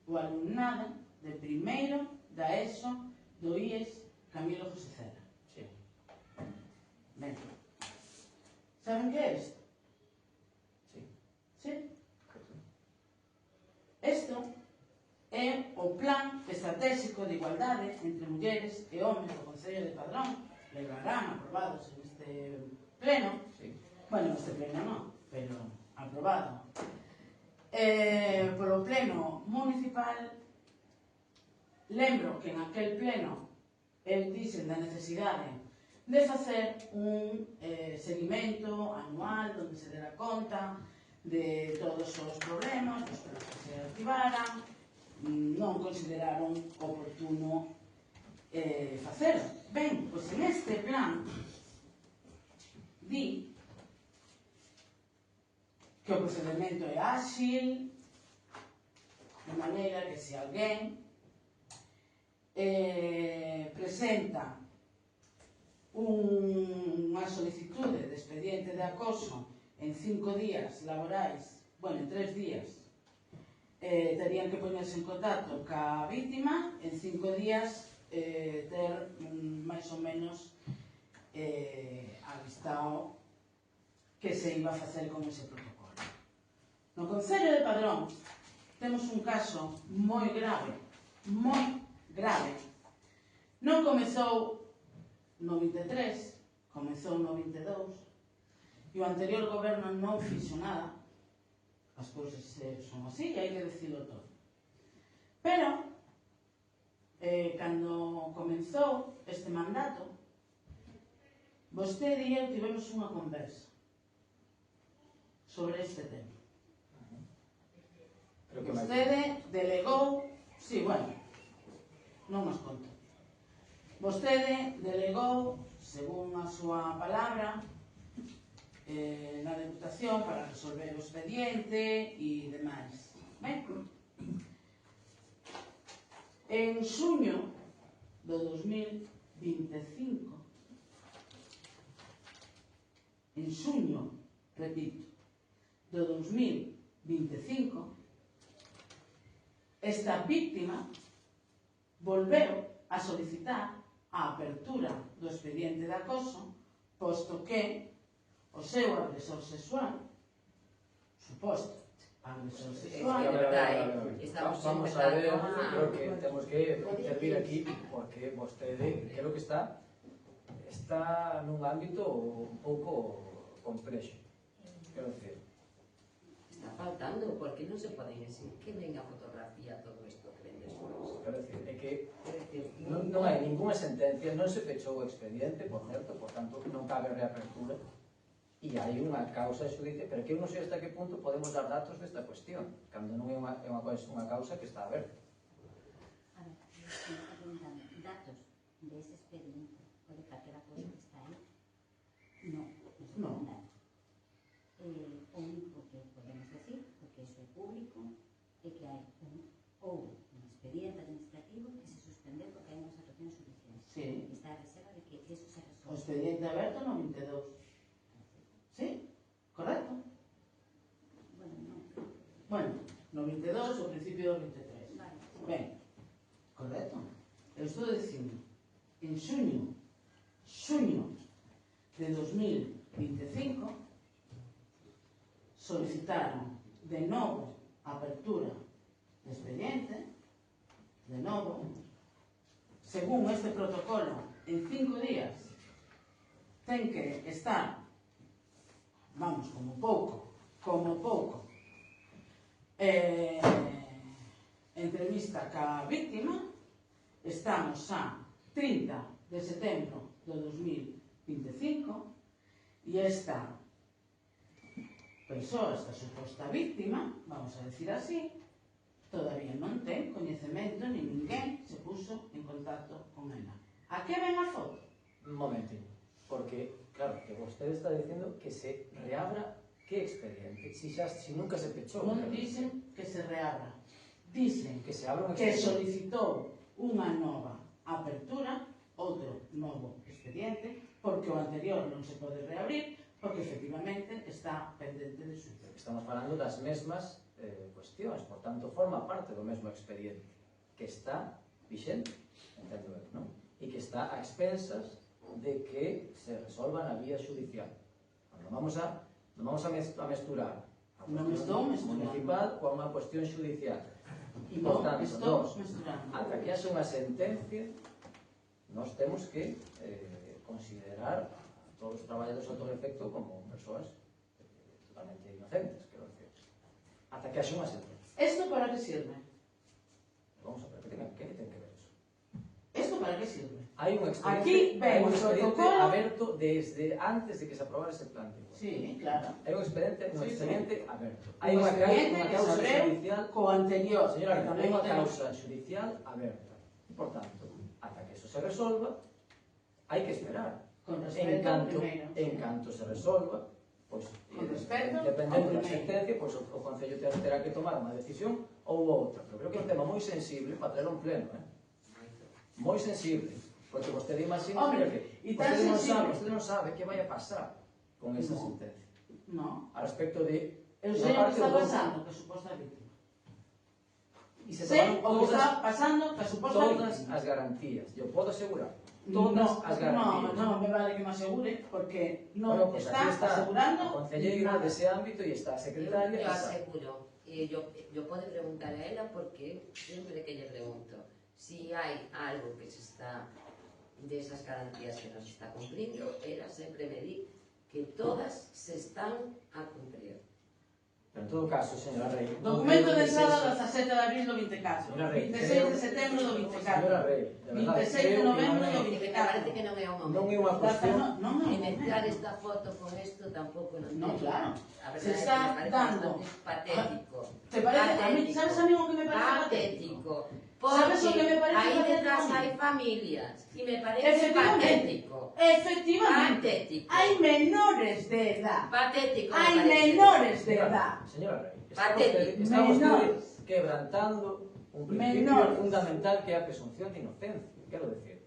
o alumnado de primeiro da ESO do IES Camilo José Cera. Sí. Ben, saben que é isto? Sí. Sí? Isto é o Plan Estratégico de Igualdade entre Mulleres e Homes do Concello de Padrón, levarán aprobados en este pleno. Sí. Bueno, neste pleno non, pero aprobado. Polo pleno municipal, lembro que en aquel pleno el dixen da necesidade de facer un seguimento anual onde se dera conta de todos os problemas, dos que se activaran, non consideraron oportuno facelo. Ben, pois en este plan di que o procedimento é áxil, de maneira que se alguén presenta unha solicitude de expediente de acoso en 5 días laborais, bueno, en 3 días, terían que poñerse en contacto ca víctima, en 5 días ter máis ou menos avistado que se iba a facer con ese protocolo. No Concello de Padrón temos un caso moi grave, non comezou no 23, comezou no 22, e o anterior goberno non fixo nada. As cousas son así e hai que dicilo todo. Pero, cando comenzou este mandato, vostede e eu tivemos unha conversa sobre este tema. Vostede delegou, sí, bueno, non nos conto. Vostede delegou, según a súa palabra, na Deputación para resolver o expediente e demais. Ben? En xuño do 2025, en xuño, repito, do 2025, esta víctima volveu a solicitar a apertura do expediente de acoso, posto que o seu agresor sexual, suposto agresor sexual, vamos a ver, creo que temos que intervir aquí porque vostede creo que está nun ámbito un pouco complexo. Quero dicir, Está faltando, porque non se poden decir que venga fotografía todo isto que ven despois. quero dicir, é que non hai ninguna sentencia, non se fechou o expediente, por certo, por tanto non cabe reapertura e hai unha causa xudicial, pero que eu non sei hasta que punto podemos dar datos desta cuestión, cando non é unha causa que está aberta. A ver, me está preguntando, datos de ese expediente o de calquera cosa que está aí? No, non se datos. O único que podemos decir, porque iso é público, é que hai un expediente administrativo que se suspendeu porque hai unhas actuacións judiciais. Sí. Está a reserva de que eso se o resolve. expediente aberto no 22. Bueno, no 22, ao principio do 23. Vale. Ben, correcto. Eu estou dicindo, en xuño de 2025, solicitaron de novo a apertura de expediente, de novo, según este protocolo, en 5 días, ten que estar, vamos, como pouco, entrevista ca víctima. Estamos a 30 de setembro do 2025 e esta persoa, esta suposta víctima, vamos a decir así, todavía non ten coñecemento ni ninguén se puso en contacto con ela. A que ven a foto? Un momentín, porque, claro, que vostede está dicindo que se reabra que expediente, si nunca se pechou. Non dicen que se reabra, dicen que se abra un que expediente. solicitou unha nova apertura, outro novo expediente, porque o anterior non se pode reabrir, porque efectivamente está pendente de xuízo. Estamos falando das mesmas cuestións, por tanto, forma parte do mesmo expediente que está vixente, entendo eu, non? E que está a expensas de que se resolva na vía judicial. Non vamos a mesturar a Non estou cuestión mesturando. municipal con unha cuestión judicial. E, Non por tanto, estou nós, mesturando. ata que haxa unha sentencia, nós temos que considerar a todos os traballadores ao todo efecto como persoas totalmente inocentes, quero decir. Ata que haxa unha sentencia. Esto para que sirve? Vamos a ver, que ten que ver eso? Esto para que sirve? Hai un expediente, Aquí ven hai un o expediente protocolo. aberto desde antes de que se aprobara ese plan de igualdad. Sí, claro. Hai un expediente Sí, aberto. Hai un expediente que se causa abreu judicial. co anterior. Señora, que hai tamén unha o temos. causa judicial aberta. Por tanto, ata que eso se resolva, hai que esperar. Con respecto ao primeiro. En canto se resolva, pois, Con respecto dependendo ao da primeiro. sentencia, pois o Concello terá que tomar unha decisión ou outra. Pero creo que é un tema moi sensible para traerlo en pleno, moi sensible. Porque vostede imagina Hombre, que e tan vostede non sabe que vai a pasar con esa No. sentencia. No. A respecto de Eu unha sei o que parte está ou outra. pasando que suposta víctima. E se Sei tomaron o que está pasando que suposta todas víctima. as garantías, eu podo asegurar, todas as garantías. No, me vale que me asegure, porque non Bueno, pues está aquí está asegurando a concelleira nada. dese ámbito e está a secretaria. Yo aseguro, yo puedo preguntar a ela porque siempre que lle pregunto si hai algo que se está desas garantías que nos está cumplindo, ela sempre me di que todas se están a cumplir. Pero en todo caso, señora Rey, Documento de creo que entrada sexa- 17 de abril do 24, Señora Rey, 26 de setembro do 24, Señora Rey, de verdade, 26 de creo que novembro non do é- Que me parece que non é o non é momento. unha cuestión. Non, E mezclar esta foto con esto tampouco non No, ten. claro. A verdade Se é que está me parece dando. bastante patético. Te parece, a mí, Patético. sabes a mí o que me parece Patético. ¿Sabes o que me parece Aí patético? detrás hai familias e me parece Efectivamente. patético. Efectivamente, Patético. hai menores de edad. Patético. me Hai parece. menores de edad. Señora Rey, Patético. está vostede Menores. quebrantando un principio Menores. fundamental que é a presunción de inocencia. Quero decir,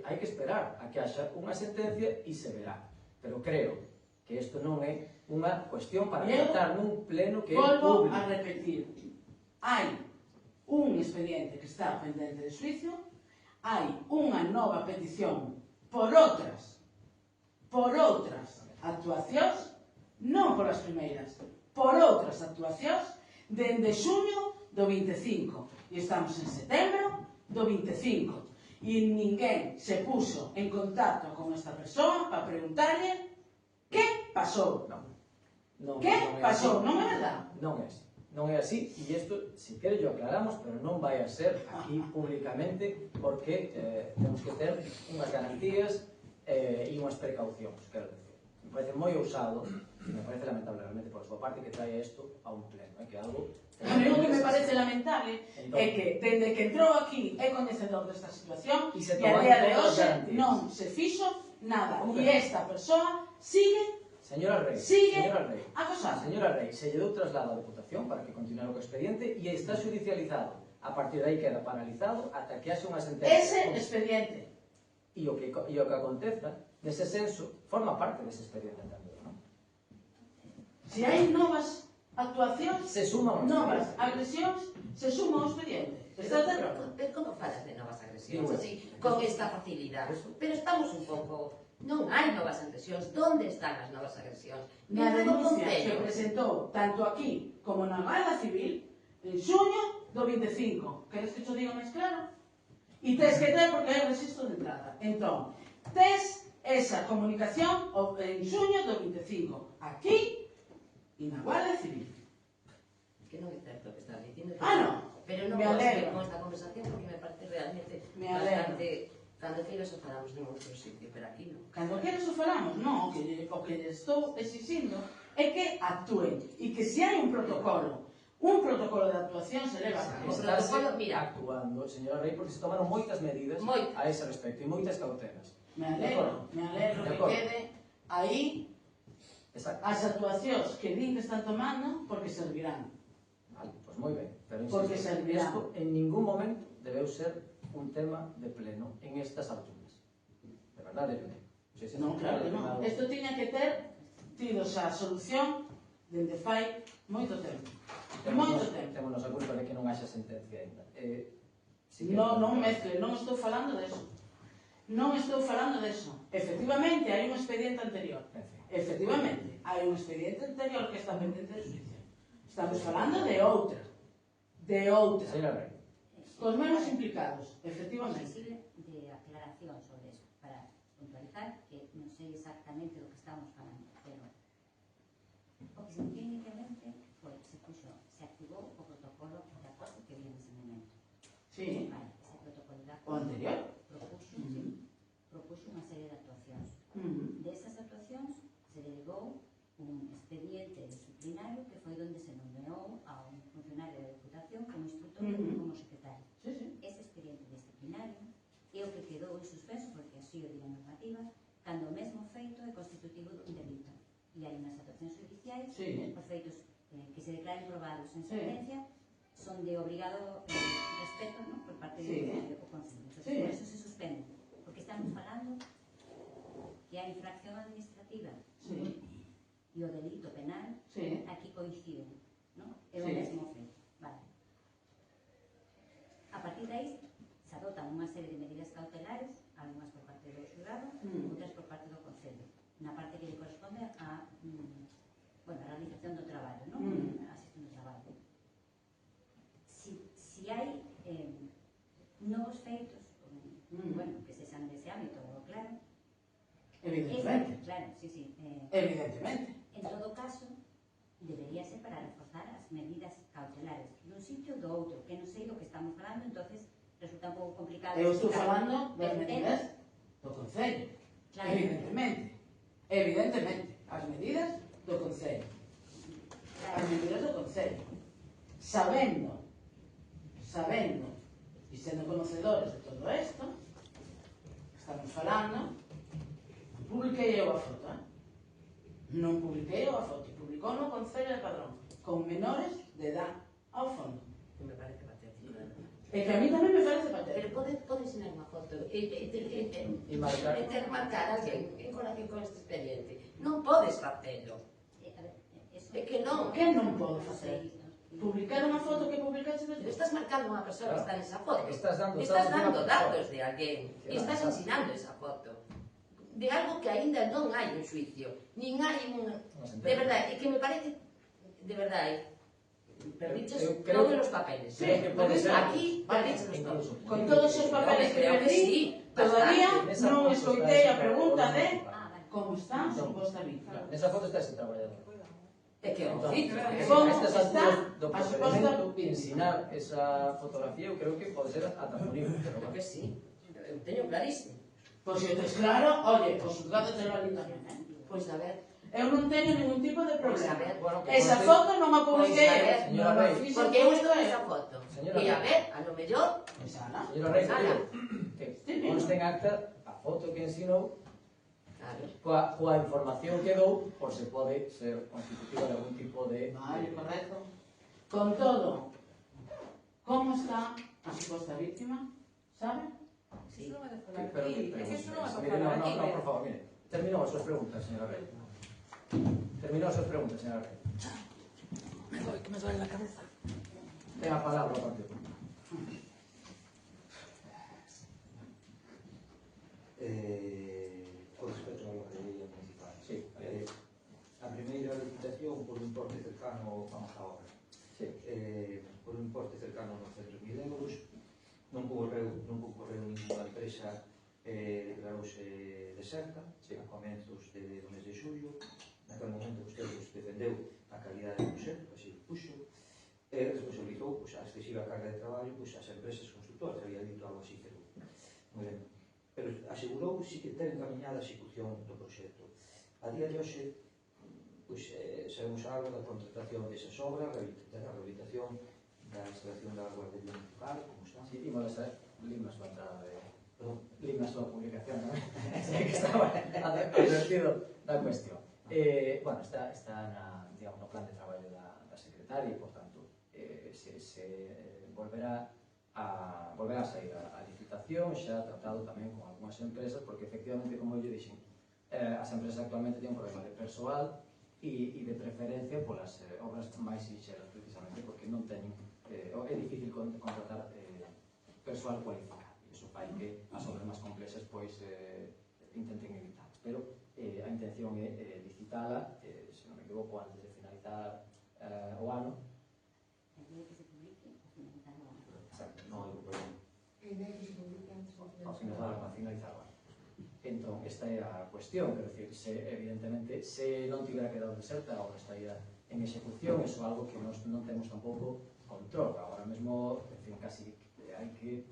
hai que esperar a que haxa unha sentencia e se verá. Pero creo que isto non é unha cuestión para Eu tratar nun pleno que é Volvo público. a repetir. Hai un expediente que está pendente de xuicio, hai unha nova petición por outras actuacións, non por as primeiras, por outras actuacións, dende xuño do 25. E estamos en setembro do 25. E ninguén se puso en contacto con esta persoa para preguntarle que pasou. Non Que é pasou? así. Non é verdad? Non é así. Non é así, e isto, se quere, yo aclaramos, pero non vai a ser aquí públicamente, porque temos que ter unhas garantías e unhas precaucións, quero decir. Me parece moi ousado, e me parece lamentable realmente por a súa parte que traia isto a un pleno, que é algo... A mí o que me parece lamentable Entón, é que, dende que entrou aquí, é coñecedor desta situación, E se e a tomaron día de todas as hoxe garantías. non se fixo nada. Como E que non? esta persoa sigue Señora Rey, Sigue señora Rey, acosando. señora Rey, se lle deu traslado á Deputación para que continue o expediente e está judicializado. A partir de aí queda paralizado ata que haxe unha sentencia. Ese expediente. E o que aconteza, nese senso, forma parte dese expediente tamén, non? Se hai novas actuacións, Se suman os novas expedientes. agresións, se suma ao expediente. Estás de acordo? Pero como falas de novas agresións Digo, así, con esta facilidade? Pero estamos un pouco... Non hai novas agresións. Donde están as novas agresións? Na Dentro do denuncia que Concello. presentou tanto aquí como na Guarda Civil en xuño do 25. Queres que te diga máis claro? E tes que ter porque hai registro de entrada. Entón, tes esa comunicación en xuño do 25. Aquí e na Guarda Civil. Que non é certo o que estás dicindo. Ah, non. Pero non Me vou alegro. seguir con esta conversación porque me parece realmente Me alegro. bastante... Cando queiras o falamos en outro sitio, pero aquí non. Cando queres o falamos, non, o que lle estou exixindo é que actúen e que se hai un protocolo de actuación se leva a cabo. O Estáse protocolo, mira. actuando, señora Rei, porque se tomaron moitas medidas Moitas. a ese respecto e moitas cautelas. Me alegro De que acordo. quede aí Exacto. as actuacións que din que están tomando porque servirán. Vale, pois moi ben. Pero Porque insisto, servirá. isto en ningún momento debeu ser un tema de pleno en estas alturas. De verdade, yo digo. Sí, sí, Non, claro que non. Isto tiña que ter tido xa solución dende fai moito tempo. Moito tempo. Témonos a culpa de que non haxa sentencia ainda. Sí que- Non mezcle, non estou falando deso. Non estou falando deso. Efectivamente, hai un expediente anterior. En fin. Efectivamente, hai un expediente anterior que está pendente de juicio. Estamos falando de outra. De outra. Señora Rei. Cos mesmos implicados, efectivamente. Posible de aclaración sobre eso, para puntualizar que non sei exactamente do que estamos falando, pero o que se inició inicialmente foi, se activou o protocolo de acoso que había nese momento. Sí, Vale, ese protocolo de o acoso anterior. propuxo unha serie de actuacións. Ujú. Desas actuacións se derivou un expediente disciplinario que foi donde se nomeou a un funcionario da Deputación como instructor e Ujú. como secretario. Sí, sí. Ese expediente disciplinario é o que quedou en suspenso porque así o di a normativa cando o mesmo feito é constitutivo dun delito e hai unhas actuacións judiciais Sí. os feitos que se declaren probados en sentencia son de obrigado respeto, ¿no? Por parte Sí. do Concello. Entonces, Sí. por eso se suspende porque estamos falando que a infracción administrativa Sí. e o delito penal Sí. aquí coinciden, ¿no? É o Sí. mesmo feito. Vale. A partir de aí se adoptan unha serie de medidas cautelares, algunhas por parte do xurado, outras por parte do Concello, na parte que lle corresponde a bueno, a realización do traballo, ¿no? A xestión do traballo. Si hai novos feitos, bueno, que se xan dese ámbito, claro, Evidentemente. claro, sí, Evidentemente. en todo caso, debería ser para reforzar as medidas cautelares dun sitio ou do outro, que non sei do que estamos falando, entonces resulta un pouco complicado. Eu estou explicar. falando das Pero medidas do Concello. Claro. Evidentemente. Evidentemente. As medidas do Concello. As medidas do Concello. Sabendo e sendo conocedores de todo isto, estamos falando, publiquei eu a foto, non publiquei eu a foto, publicou no Concello de Padrón, con menores de edad ao fondo. Que me parece patético. E que a mí tamén me parece patético. Pero pode ensinar unha foto e marcar. marcar a alguén en relación con este expediente. Non podes facelo. A ver, eso, É que non. Que non podo non facer? sei, Publicar unha foto que publicaste Pero desde... estás marcando a unha persoa que está nesa foto. Estás dando Estás datos dando datos de unha de alguén. Que E estás avanzar. ensinando esa foto. De algo que aínda non hai un xuicio. Nin hai un... De verdade, é que me parece... De verdade, perdiches Eu creo todos que- os papeles. creo que pode ser. Aquí perdiches todos. Incluso. Con todos os papeles que Creo que pedí, sí, todavía Nesa non foto escoitei está a pregunta de Ah, vale. como está a suposta víctima. Nesa foto está ese traballador. É que é un Entón, oficio. Como a estas está alturas do a suposta procedimento, víctima? ensinar esa fotografía eu creo que pode ser ata punible, pero Creo bueno. que sí. Eu teño clarísimo. Pois se tes claro, oye, o xulgado te lo tamén. Pois a ver, Eu non teño ningún tipo de pois a problema. ver. Bueno, que Esa conste- foto non a publiquei Pois a ver, eu. señora Non a Rey. fixo Porque eu todo estou eu. nesa foto. Señora E a Rey. ver, a lo mellor, Exala. Señora Rey, Ala. que conste en acta a foto que ensinou claro, coa información que dou, por se pode ser constitutiva de algún tipo de... Vale, correcto. Con todo, como está a suposta víctima? Sabe? sí. Pero que mire, no, por favor, mire. Terminou as súas preguntas, señora Rey. Terminou as súas preguntas, señora Rey. que me duele la cabeza. Ten a palabra o Partido Popular. Con respecto a lotería municipal. Sí. A primeira licitación por un importe cercano a obra. Sí. Por un importe cercano a 900.000 euros. Non concorreu ninguna empresa, declarouse deserta, Sí. a comenzos do mes de xullo. Naquele momento vostede defendeu a calidade do proxecto, así o puxo, e responsabilizou a excesiva carga de traballo as empresas constructoras, había dito algo así, pero moi ben. Pero asegurou si que ten encaminhada a execución do proxecto. A día de hoxe, sabemos algo da contratación desas obras, da rehabilitación da instalación da guardería municipal, como está. Sí, imos a limna a súa entrada de... Perdón. Limna a súa publicación, non? Sei que estaba advertido da cuestión. Bueno, está na, digamos, no plan de traballo da secretaria e, por tanto, se volverá a sair a licitación, xa tratado tamén con algunhas empresas, porque efectivamente, como eu lle dixen, as empresas actualmente teñen un problema de persoal e de preferencia polas obras máis sinxelas, precisamente, porque non teñen, é difícil contratar persoal cualificado, e iso fai que as obras máis complexas pois intenten evitar, pero a intención é licitala, se non me equivoco, antes de finalizar o ano. El día que se publique, a finalizar o ano. Exacto. Non hai problema. A finalizar o ano. Entón, esta é a cuestión, quero dicir, evidentemente, se non tivera quedado deserta, a obra estaría en execución, iso é algo que non temos tampouco control. Agora mesmo, en fin, casi hai que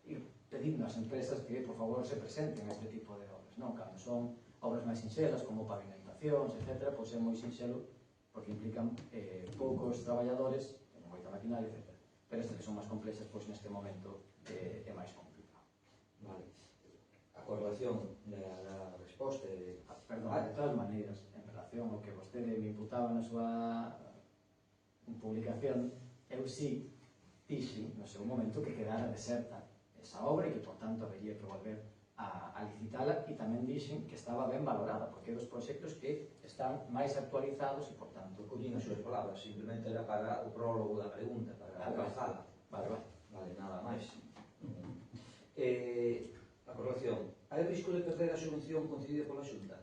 ir pedindo ás empresas que, por favor, se presenten a este tipo de obras, non? Cando son obras máis sinxelas, como pavimentacións, etc., pois é moi sinxelo, porque implican poucos traballadores, moita maquinaria, etc. Pero estas que son máis complexas, pois neste momento é máis complicado. Vale. A correlación da resposta de... Perdón, de todas maneiras, en relación ao que vostede me imputaba na súa publicación, eu sí dixen no seu momento que quedara deserta esa obra e que, por tanto, habería que volver a licitala, e tamén dixen que estaba ben valorada, porque é dos proxectos que están máis actualizados e, por tanto, Collín as súas palabras, simplemente era para o prólogo da pregunta, para alcanzala. Vale. Vale, nada máis. A correlación. Hai risco de perder a subvención concedida pola Xunta?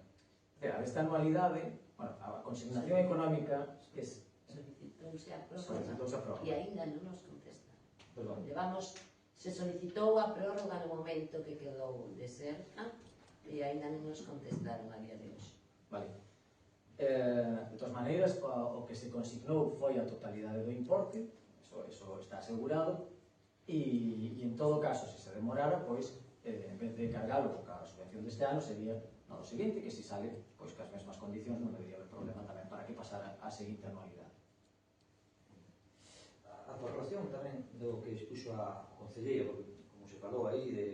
Esta anualidade, bueno, a consignación económica que Solicitouse a solicitouse a prórroga prórroga. e aínda non nos contesta. Perdón. Se solicitou a prórroga no momento que quedou deserta e aínda non nos contestaron a día de hoxe. Vale. De todas maneiras, o que se consignou foi a totalidade do importe, eso está asegurado, e en todo caso, se se demorara, pois, en vez de cargalo ca subvención deste ano, sería no seguinte, que se sale pois cas mesmas condicións, non debería haber problema tamén para que pasara a seguinte anualidade. A correlación tamén do que expuxo a concelleira, porque, como se falou aí, de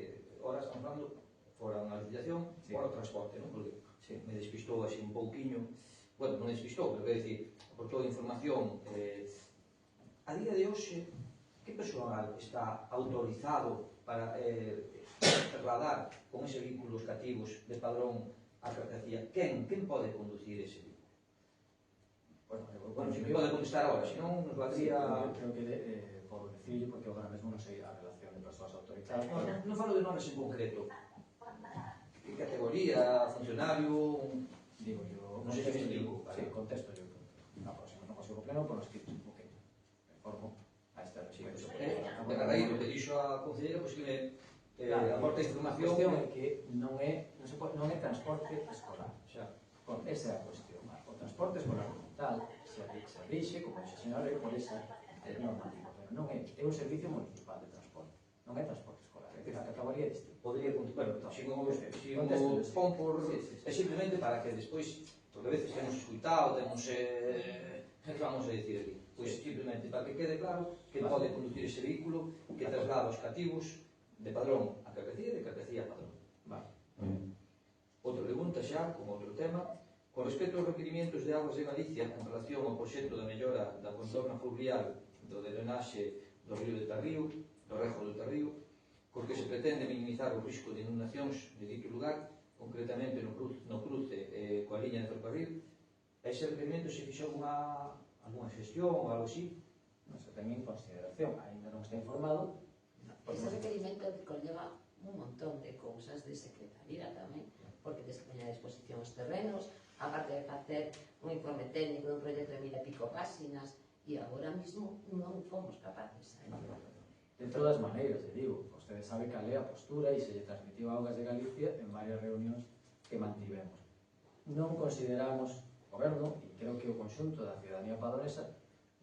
horas estamos falando fora unha licitación, Sí. fora o transporte, non? Porque Sí. me despistou así un pouquiño, bueno, non me despistou, pero quero dicir, aportou información. A día de hoxe, que persoal está autorizado para trasladar con ese vehículos cativos de Padrón a Cartacía? Quen pode conducir ese vehículo? Bueno, se me pode contestar ahora, senón nos valdría... Creo que por decirlo, porque agora mesmo non sei a relación de persoas autorizadas. Non falo de nomes en concreto. Que categoría, funcionario... Digo, yo Non sei se me explico. Sí, contesto yo. Na próxima, no consigo pleno, por escrito. Ok. Informo a este respecto. De cada aí, o que dixo a concelleira, pois que me aporta A información... cuestión é que non é transporte escolar. Xa. Esa é a cuestión. O transporte escolar como tal se rixe, como dixe a señora, por esa normativa. Pero non é un servicio municipal de transporte. Non é transporte escolar. É que a categoría distinta. Podría continuar, se non pon por... É simplemente para que despois, porque a veces temos escuitado, temos... que vamos a dicir aquí? Pois simplemente para que quede claro que pode conducir ese vehículo que traslada os cativos de Padrón a Cartacía e de Cartacía a Padrón. Vale. Outra pregunta xa, con outro tema. Con respecto aos requerimientos de aguas de Galicia en relación ao proxecto de mellora da contorna fluvial do drenaxe do río de Tarrío, do Rejo do Tarrío, porque se pretende minimizar o risco de inundacións de dito lugar, concretamente no cruce coa liña de ferrocarril, ese requerimento se fixou unha algunha xestión ou algo así? Non se ten en consideración, ainda non está informado. Ese requerimento conlleva un montón de cousas de secretaría tamén, porque tens que poñer a disposición os terrenos, aparte de facer un informe técnico dun proxecto de 1000 e pico páxinas, e agora mismo non fomos capaces. De todas maneiras, te digo, vostede sabe cal é a postura e se lle transmitiu a Augas de Galicia en varias reunións que mantivemos. Non consideramos, o goberno, e creo que o conxunto da ciudadanía padronesa,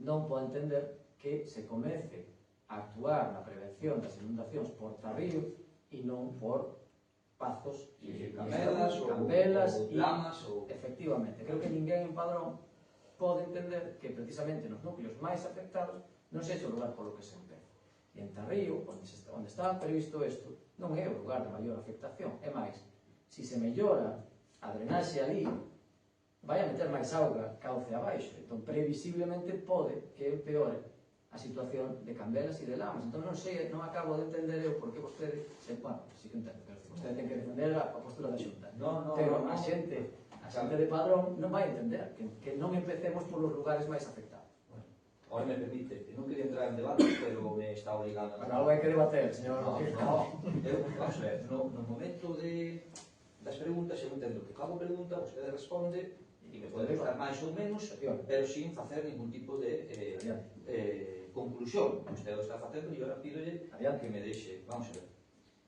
non pode entender que se comece a actuar na prevención das inundacións por tarrío e non por pazos e Cambelas ou lamas ou... Efectivamente, creo que ninguén en Padrón pode entender que precisamente nos núcleos máis afectados non sexa o lugar polo que se empeza. E en Tarrío, onde estaba previsto isto, non é o lugar de maior afectación. É máis, se se mellora a drenaxe ali, vai a meter máis auga cauce abaixo. Entón, previsiblemente pode que empeore a situación de Cambelas e de Lamas. Entón, non sei, non acabo de entender eu por que vostede, bueno, sí que entendo, pero vostede ten que defender a postura da Xunta. Pero a xente de Padrón non vai entender que non empecemos polos lugares máis afectados. Hoy me permite, non quería entrar en debate, pero me está obligando a... Pero algo hai que debater, señor. Vamos a ver, no momento das preguntas, eu entendo que cada pregunta vostede responde e me pode gustar máis ou menos, pero sin facer ningún tipo de conclusión. Vostede o está facendo e eu pídolle que me deixe. Vamos a ver.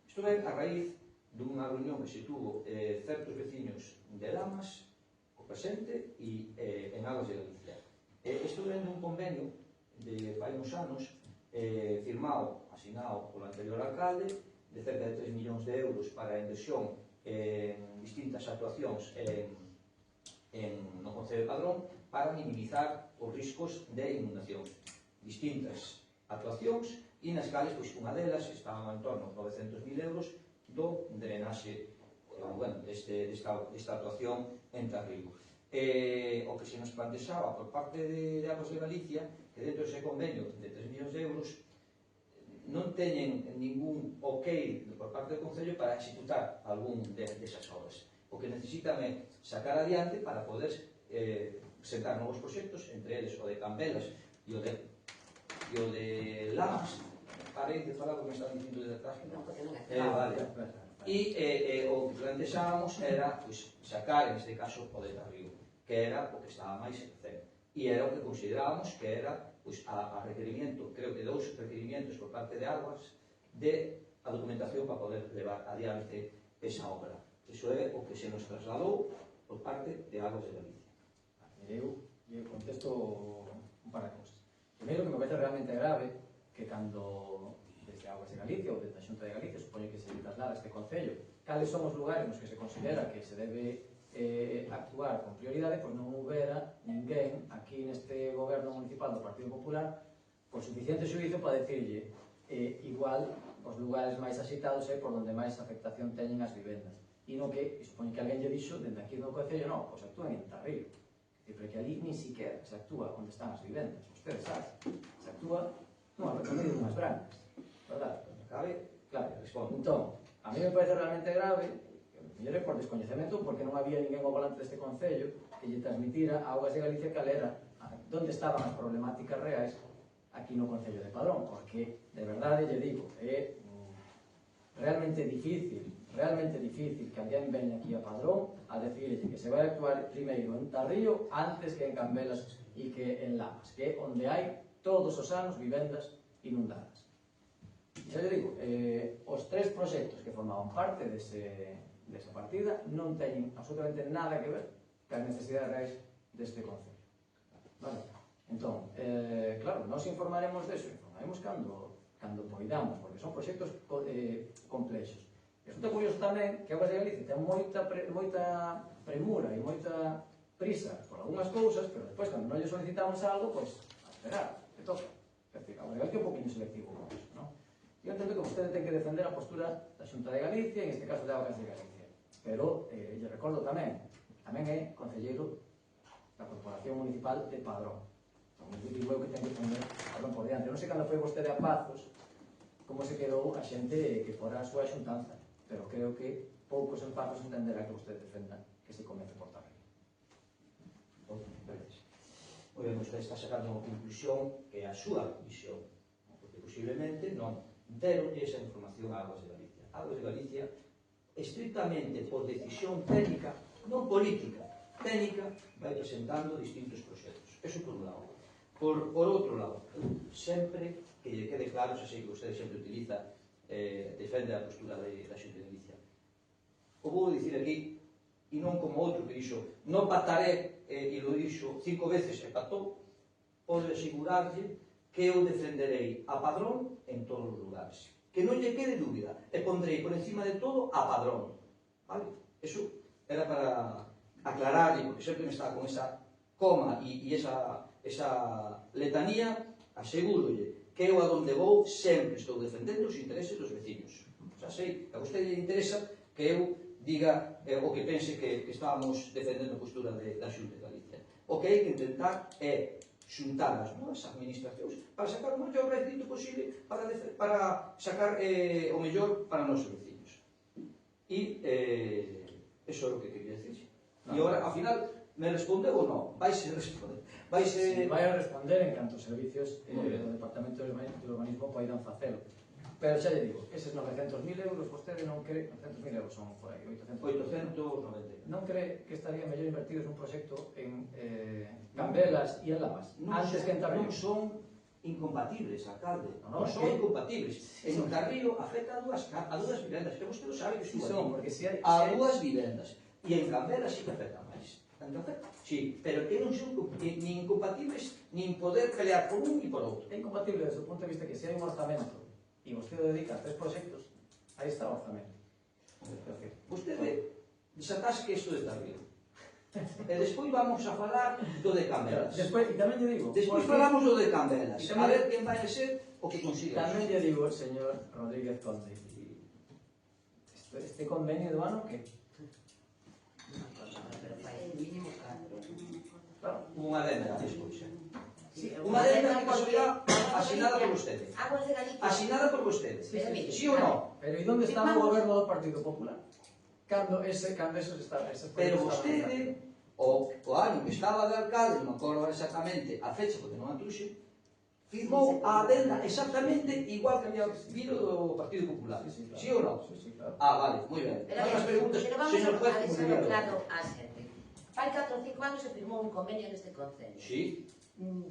Isto é a raíz dunha reunión que se tuvo certos veciños de Lamas, o presente, e en Augas de Galicia. Estou lendo un convenio de fai uns anos firmado, asinado polo anterior alcalde, de cerca de 3 millóns de euros para a inversión en distintas actuacións no Concello de Padrón para minimizar os riscos de inundacións. Distintas actuacións e nas cales, pois, unha delas estaban en torno a 900.000 euros do drenaxe desta actuación en Tarrigo. O que se nos plantexaba por parte de Augas de Galicia, que dentro dese convenio de 3 millóns de euros non teñen ningún ok por parte do Concello para executar algún desas obras. O que necesitan é sacar adiante para poder sentar novos proxectos, entre eles o de Cambelas e o de Lamas. Parei de falar o que me están dicindo desde atrás. Vale. E o que plantexábamos era sacar, en este caso, o de Tarrío, que era o que estaba máis en cero. E era o que considerábamos que era a requerimiento, creo que 2 requerimientos por parte de Augas, de a documentación para poder levar adiante esa obra. Iso é o que se nos trasladou por parte de Augas de Galicia. Eu contesto un par de cosas. Primeiro, que me parece realmente grave que cando desde Augas de Galicia ou desde a Xunta de Galicia supoño que se traslada a este Concello cales son os lugares nos que se considera que se debe actuar con prioridade, pois non houbera ninguén aquí neste goberno municipal do Partido Popular con suficiente xuízo para decirlle igual os lugares máis axitados é por onde máis afectación teñen as vivendas e non que, supoño que alguén lle dixo dende aquí no Concello, non, pois actúen en Tarrío porque ali ni siquiera se actúa onde están as vivendas, ustedes saben se actúa no medio dunhas brancas, verdad? Cabe? Claro, respondo. Entón, a mí me parece realmente grave mellor é por descoñecemento, porque non había ninguén ao volante deste Concello que lle transmitira a Augas de Galicia cal era onde estaban as problemáticas reais aquí no Concello de Padrón, porque, de verdade, lle digo, é realmente difícil que alguén veña aquí a Padrón a decirle que se vai actuar primeiro en Tarrío antes que en Cambelas e que en Lamas, que é onde hai todos os anos vivendas inundadas. Xa lle digo, os 3 proxectos que formaban parte desa partida non teñen absolutamente nada que ver cas necesidades reais deste Concello. Vale? Entón, claro, nos informaremos deso, informaremos cando poidamos, porque son proxectos complexos. Resulta curioso tamén que Augas de Galicia ten moita premura e moita prisa por algunhas cousas, pero despois, cando non lle solicitamos algo, pois, a esperar, que toca. É dicir, Augas de Galicia é un poquinho selectivo con eso, non? Eu entendo que vostede ten que defender a postura da Xunta de Galicia, en este caso de Augas de Galicia. Pero, lle recordo tamén é concelleiro da Corporación Municipal de Padrón. Entón, digo eu que ten que defender Padrón por diante. Non sei cando foi vostede a Pazos, como se quedou a xente que fora a súa xuntanza, pero creo que poucos en Pazos entenderá que vostede defenda que se comece por Tarrío. Moi moi ben, vostede está sacando unha conclusión que é a súa visión, porque posiblemente non deron esa información a Aguas de Galicia. Aguas de Galicia, estrictamente por decisión técnica, non política, técnica, vai presentando distintos proxectos. Eso por un lado. Por outro lado, sempre que lle quede claro, xa sei que vostede sempre utiliza, defende a postura da Xunta de Galicia. O vou dicir aquí, e non como outro que dixo non pactaré, e lo dixo 5 veces e pactou, pode asegurarlle que eu defenderei a Padrón en todos os lugares. Que non lle quede dúbida. E pondrei por encima de todo a Padrón. Vale? Eso era para aclararlle, porque sempre me está con esa coma e esa letanía, asegurolle que eu a donde vou sempre estou defendendo os intereses dos veciños. Xa sei, a vostede lle interesa que eu diga o que pense que estábamos defendendo a postura da Xunta de Galicia. O que hai que intentar é xuntar as novas administracións para sacar o maior rédito posible para sacar o mellor para os nosos veciños. E eso é o que quería decir. E agora, ao final, me respondeu ou non? Vaise responder. Sí, vai a responder en canto os servicios do Departamento de Urbanismo poidan facelo. Pero xa lle digo, eses 900.000 euros, vostede non cree, 900.000 euros son por aí, 890. Non cree que estaría mellor invertidos nun proxecto en Cambelas e en Lamas, antes que en Tarrío? Non son incompatibles, alcalde. Non, Non son incompatibles. En Tarrío afecta a dúas vivendas, que vostede sabe que Sí estuvo son, aquí. porque si hai... A dúas vivendas. E en Cambelas sí que afecta máis. Sí, pero que non son ni incompatibles, nin poder pelear por un e por outro. É incompatible desde o punto de vista que se hai un orzamento e vostede dedica 3 proxectos, aí está o orzamento. Vostede desatasque isto de Tarrío. E despois vamos a falar do de Cambelas. Despois, e tamén lle digo... Despois falamos do de Cambelas. A ver quen vai a ser o que consiga. Tamén lle digo, señor Rodríguez Conde, este convenio do ano que... Pero fai mínimo 4. Claro, Unha adenda despois. Sí, Unha adenda que casualidade asinada por vostede. Aguas de Galicia. Asinada por vostede. Sí ou non? pero e onde está o goberno do Partido Popular? Cando eses Pero vostede, o ano que estaba de alcalde, non me acordo exactamente a fecha, porque non a truxe, firmou a adenda exactamente igual que había vindo do Partido Popular. Sí ou non? Sí, claro. Vale, moi ben. Pero As preguntas, vamos señor juez, a como deixar diría. claro a xente. Fai 4 ou 5 anos se firmou un convenio neste concello. Sí.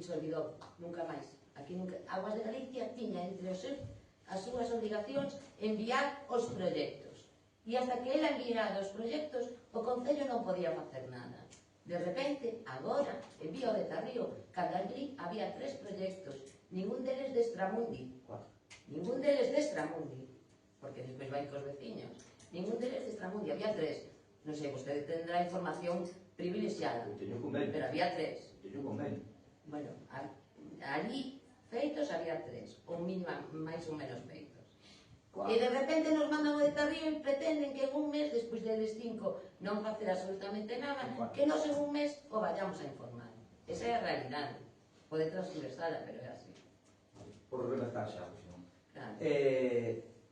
Se olvidou, nunca máis. Aquí nunca. Aguas de Galicia tiña entre as súas obrigacións enviar os proxectos. E hasta que ela enviara os proxectos, o concello non podía facer nada. De repente, agora, envía o de Tarrío, cando allí había 3 proxectos, ningún deles de Extramundi. Ningún deles de Extramundi. Porque despois vai cos veciños. Ningún deles de Extramundi, había 3. Non sei, vostede tendrá información privilexiada. Teño un convenio. Pero había 3. Teño un convenio. Bueno, allí feitos había 3, ou mínima, máis ou menos feitos. E de repente nos mandan o de Tarrío e pretenden que en un mes, despois deles 5, non facer absolutamente nada, que nos en un mes o vayamos a informar. Esa é a realidade. Pode transversala, pero é así. Por rematar xa, senón. Claro.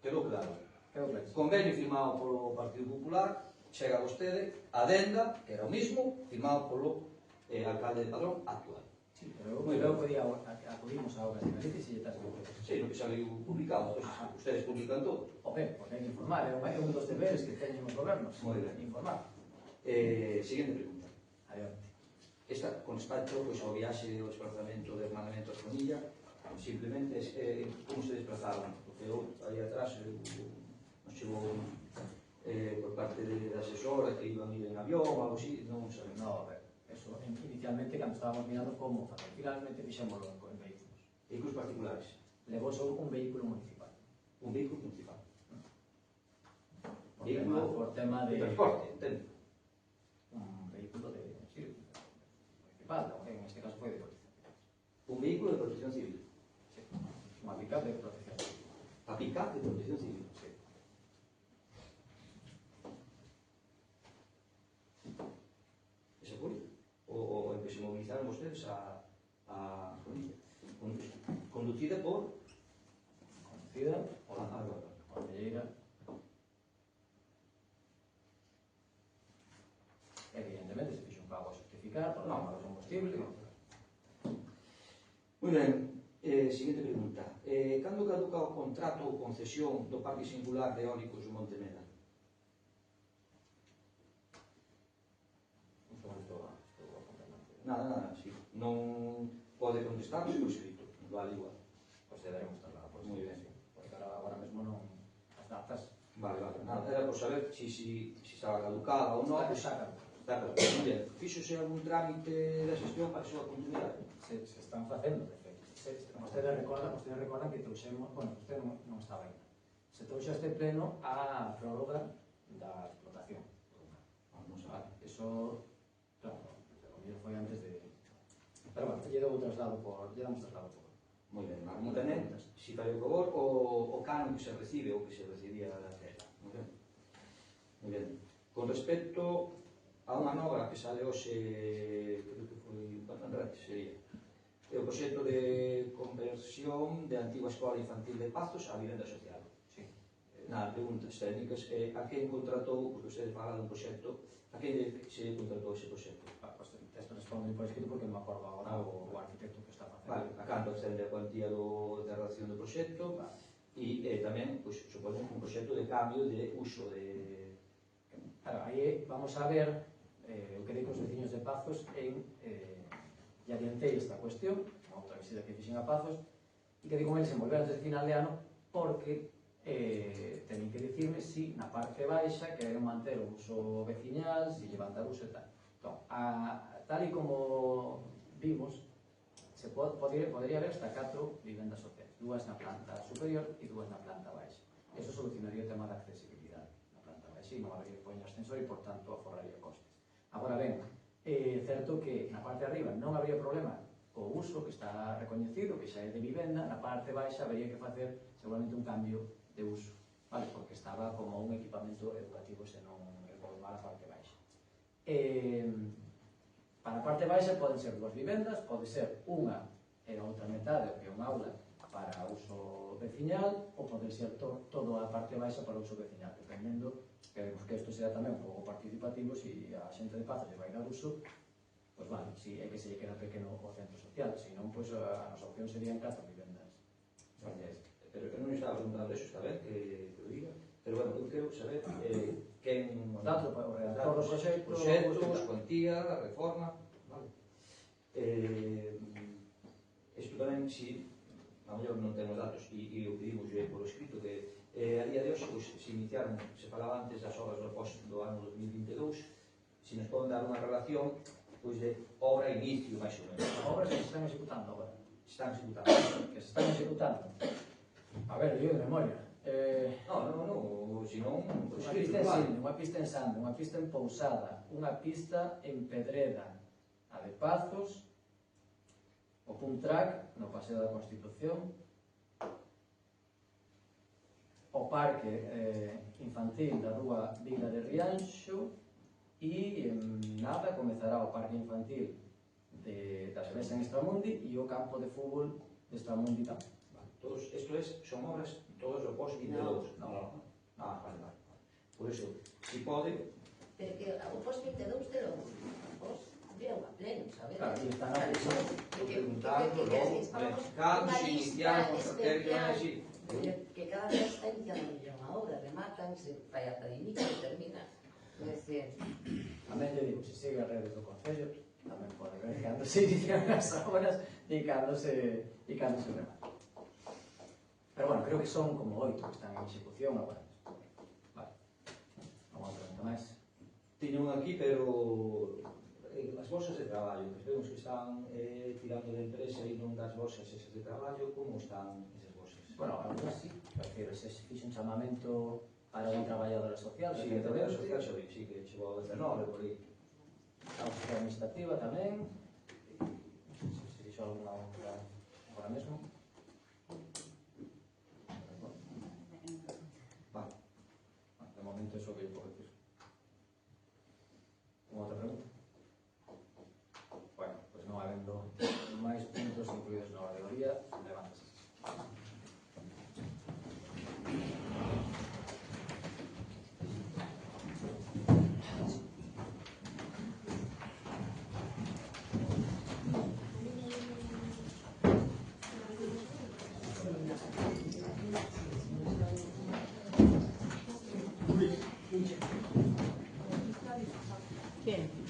Quedou claro. Quedou claro. Convenio firmado polo Partido Popular, chega a vostede, adenda, que era o mismo, firmado polo alcalde de Padrón actual. Sí, pero eu podía acudimos a Obras de Galicia e se lle tasca. Sí, no que xa veio publicado, pues, ustedes publican todo. Porque hai que informar, é un dos deberes que teñen os gobernos. Moi ben. Informar. Siguiente pregunta. Adiante. Esta, con respecto pois, ao viaxe e ao desplazamento de Hermanamiento a Conilla, simplemente como se desplazaban, porque eu aí atrás nos chegou por parte da asesora que iban ir en avión ou algo así, non sabemos. No, a ver, eso inicialmente cando estábamos mirando como facer, finalmente fixémoslo en vehículos. Vehículos particulares. Levou só un vehículo municipal. Un vehículo municipal. Por tema de transporte, entendo. Un vehículo de municipal, en este caso foi de protección. Un vehículo de protección civil. Sí. Unha pick-up de protección civil. A pick-up de protección civil. Sí. Esa foi o en que se movilizaron vostedes a conducida por Concelleira. Evidentemente se fixo un pago a justificar, por non, para o combustible. Moi ben, seguinte pregunta. Cando caduca o contrato ou concesión do Parque Singular de Eólicos do Monte Meda? Un segundo, estou apuntando. Nada, sí. Non pode contestar por escrito, vale igual. Consideraremos traslada por Moi escrito, ben. sí. Porque agora mesmo non as datas Vale. Nada, era por saber se estaba caducada ou non. está caducado. Está caducada. Moi ben. Fíxose algún trámite de xestión para a súa continuidade? Se están facendo, de feito. Vostedes recordan que trouxemos, bueno, usted non estaba aí. Se trouxe a este pleno a prórroga da explotación. Vamos a ver. Eso, claro, o mellor foi antes de... Pero bueno, lle damos traslado por... Moi ben. E tamén, se fai o favor, o canon que se recibe ou que se recibía da terra. Moi ben. Moi ben. Con respecto a unha nova que sale hoxe, creo que foi Andrés, sería, é o proxecto de conversión de antigua escola infantil de Pazos a vivenda social. Sí. Nada, preguntas técnicas. A quen contratou, porque usted fala dun proxecto, a quen se contratou ese proxecto? Pues esto responde por escrito porque non me acordo agora o arquitecto que está facendo. Vale, a canto ascende a cuantía da relación do proxecto e tamén, pois, supoño un proxecto de cambio de uso de... Claro, aí vamos a ver o que digo os veciños de Pazos en... e adiantei esta cuestión, unha outra visita que fixen a Pazos, e que digo eles en volver antes de final de ano porque teñen que dicirme si na parte baixa queren manter o uso veciñal, si levantar uso e tal. Entón, tal e como vimos, se podría haber hasta 4 vivendas sociales, 2 na planta superior e 2 na planta baixa. Eso solucionaría o tema da accesibilidade na planta baixa e non habría que poñer ascensor e, por tanto, aforraría costes. Agora ben, é certo que na parte de arriba non habría problema co uso que está recoñecido, que xa é de vivenda, na parte baixa habría que facer seguramente un cambio de uso, vale? Porque estaba como un equipamento educativo se non reformar a parte baixa. Para a parte baixa poden ser 2 vivendas, pode ser unha e a outra metade, que é unha aula para uso veciñal, ou pode ser toda a parte baixa para uso veciñal, dependendo, queremos que isto sea tamén un pouco participativo, se a xente de Pazos lle vai dar uso, pois vale, si é que se lle queda pequeno o centro social, se non, pois a nosa opción serían 4 vivendas sociais. Pero eu non estaba preguntando eso, está ben que o diga, pero bueno, eu quero saber quen... Os datos, o redactor do proxecto, a cuantía, a reforma, vale. Isto tamén, si, a mellor non temos datos, e o pedimos por escrito, que a día de hoxe se iniciaron, se falaba antes das obras do ano 2022, se nos poden dar unha relación de obra e inicio, máis ou menos. As obras que se están executando agora. Están executando. Que se están executando. A ver, yo de memoria. No, senón... Unha pista en Sinde, unha pista en Sande, unha pista en Pousada, unha pista en Pedreda, a de Pazos, o Puntrac, no Paseo da Constitución, o parque infantil da rúa Vila de Rianxo, e en nada comezará o parque infantil da Xeresa en Estramundi e o campo de fútbol de Estramundi tamén. Todos, isto son obras todos do post-22. No. Vale. Por iso, si pode... Pero que o post-22 de los vieron a pleno, sabes? Claro, e están a presión. Preguntando, cando se iniciaron os hoteles, que cada vez está iniciando millón a obra, rematan, se vai ata de inicio e termina. É dicir, Tamén lle digo, se sigue a redes do Concello, tamén pode ver cando se inician as obras e cando se rematan. Pero bueno, creo que son como 8 que están en execución agora. Vale. Vamos a preguntar máis. Tiño un aquí, pero as bolsas de traballo, que vemos que están tirando de empresa e non das bolsas esas de traballo, como están esas bolsas? Bueno, algunas sí, prefiero, se fixe un chamamento para unha traballadora social. Sí, que traballadora social xa vi, sí, que chegou a 19, por aí. A auxiliar administrativa tamén. Non sei se fixo alguna outra agora mesmo. Vale. De momento iso que eu podo decir. Unha outra pregunta? Bueno, pois non habendo máis puntos incluídos na alegoría, levántase. ¿Quién?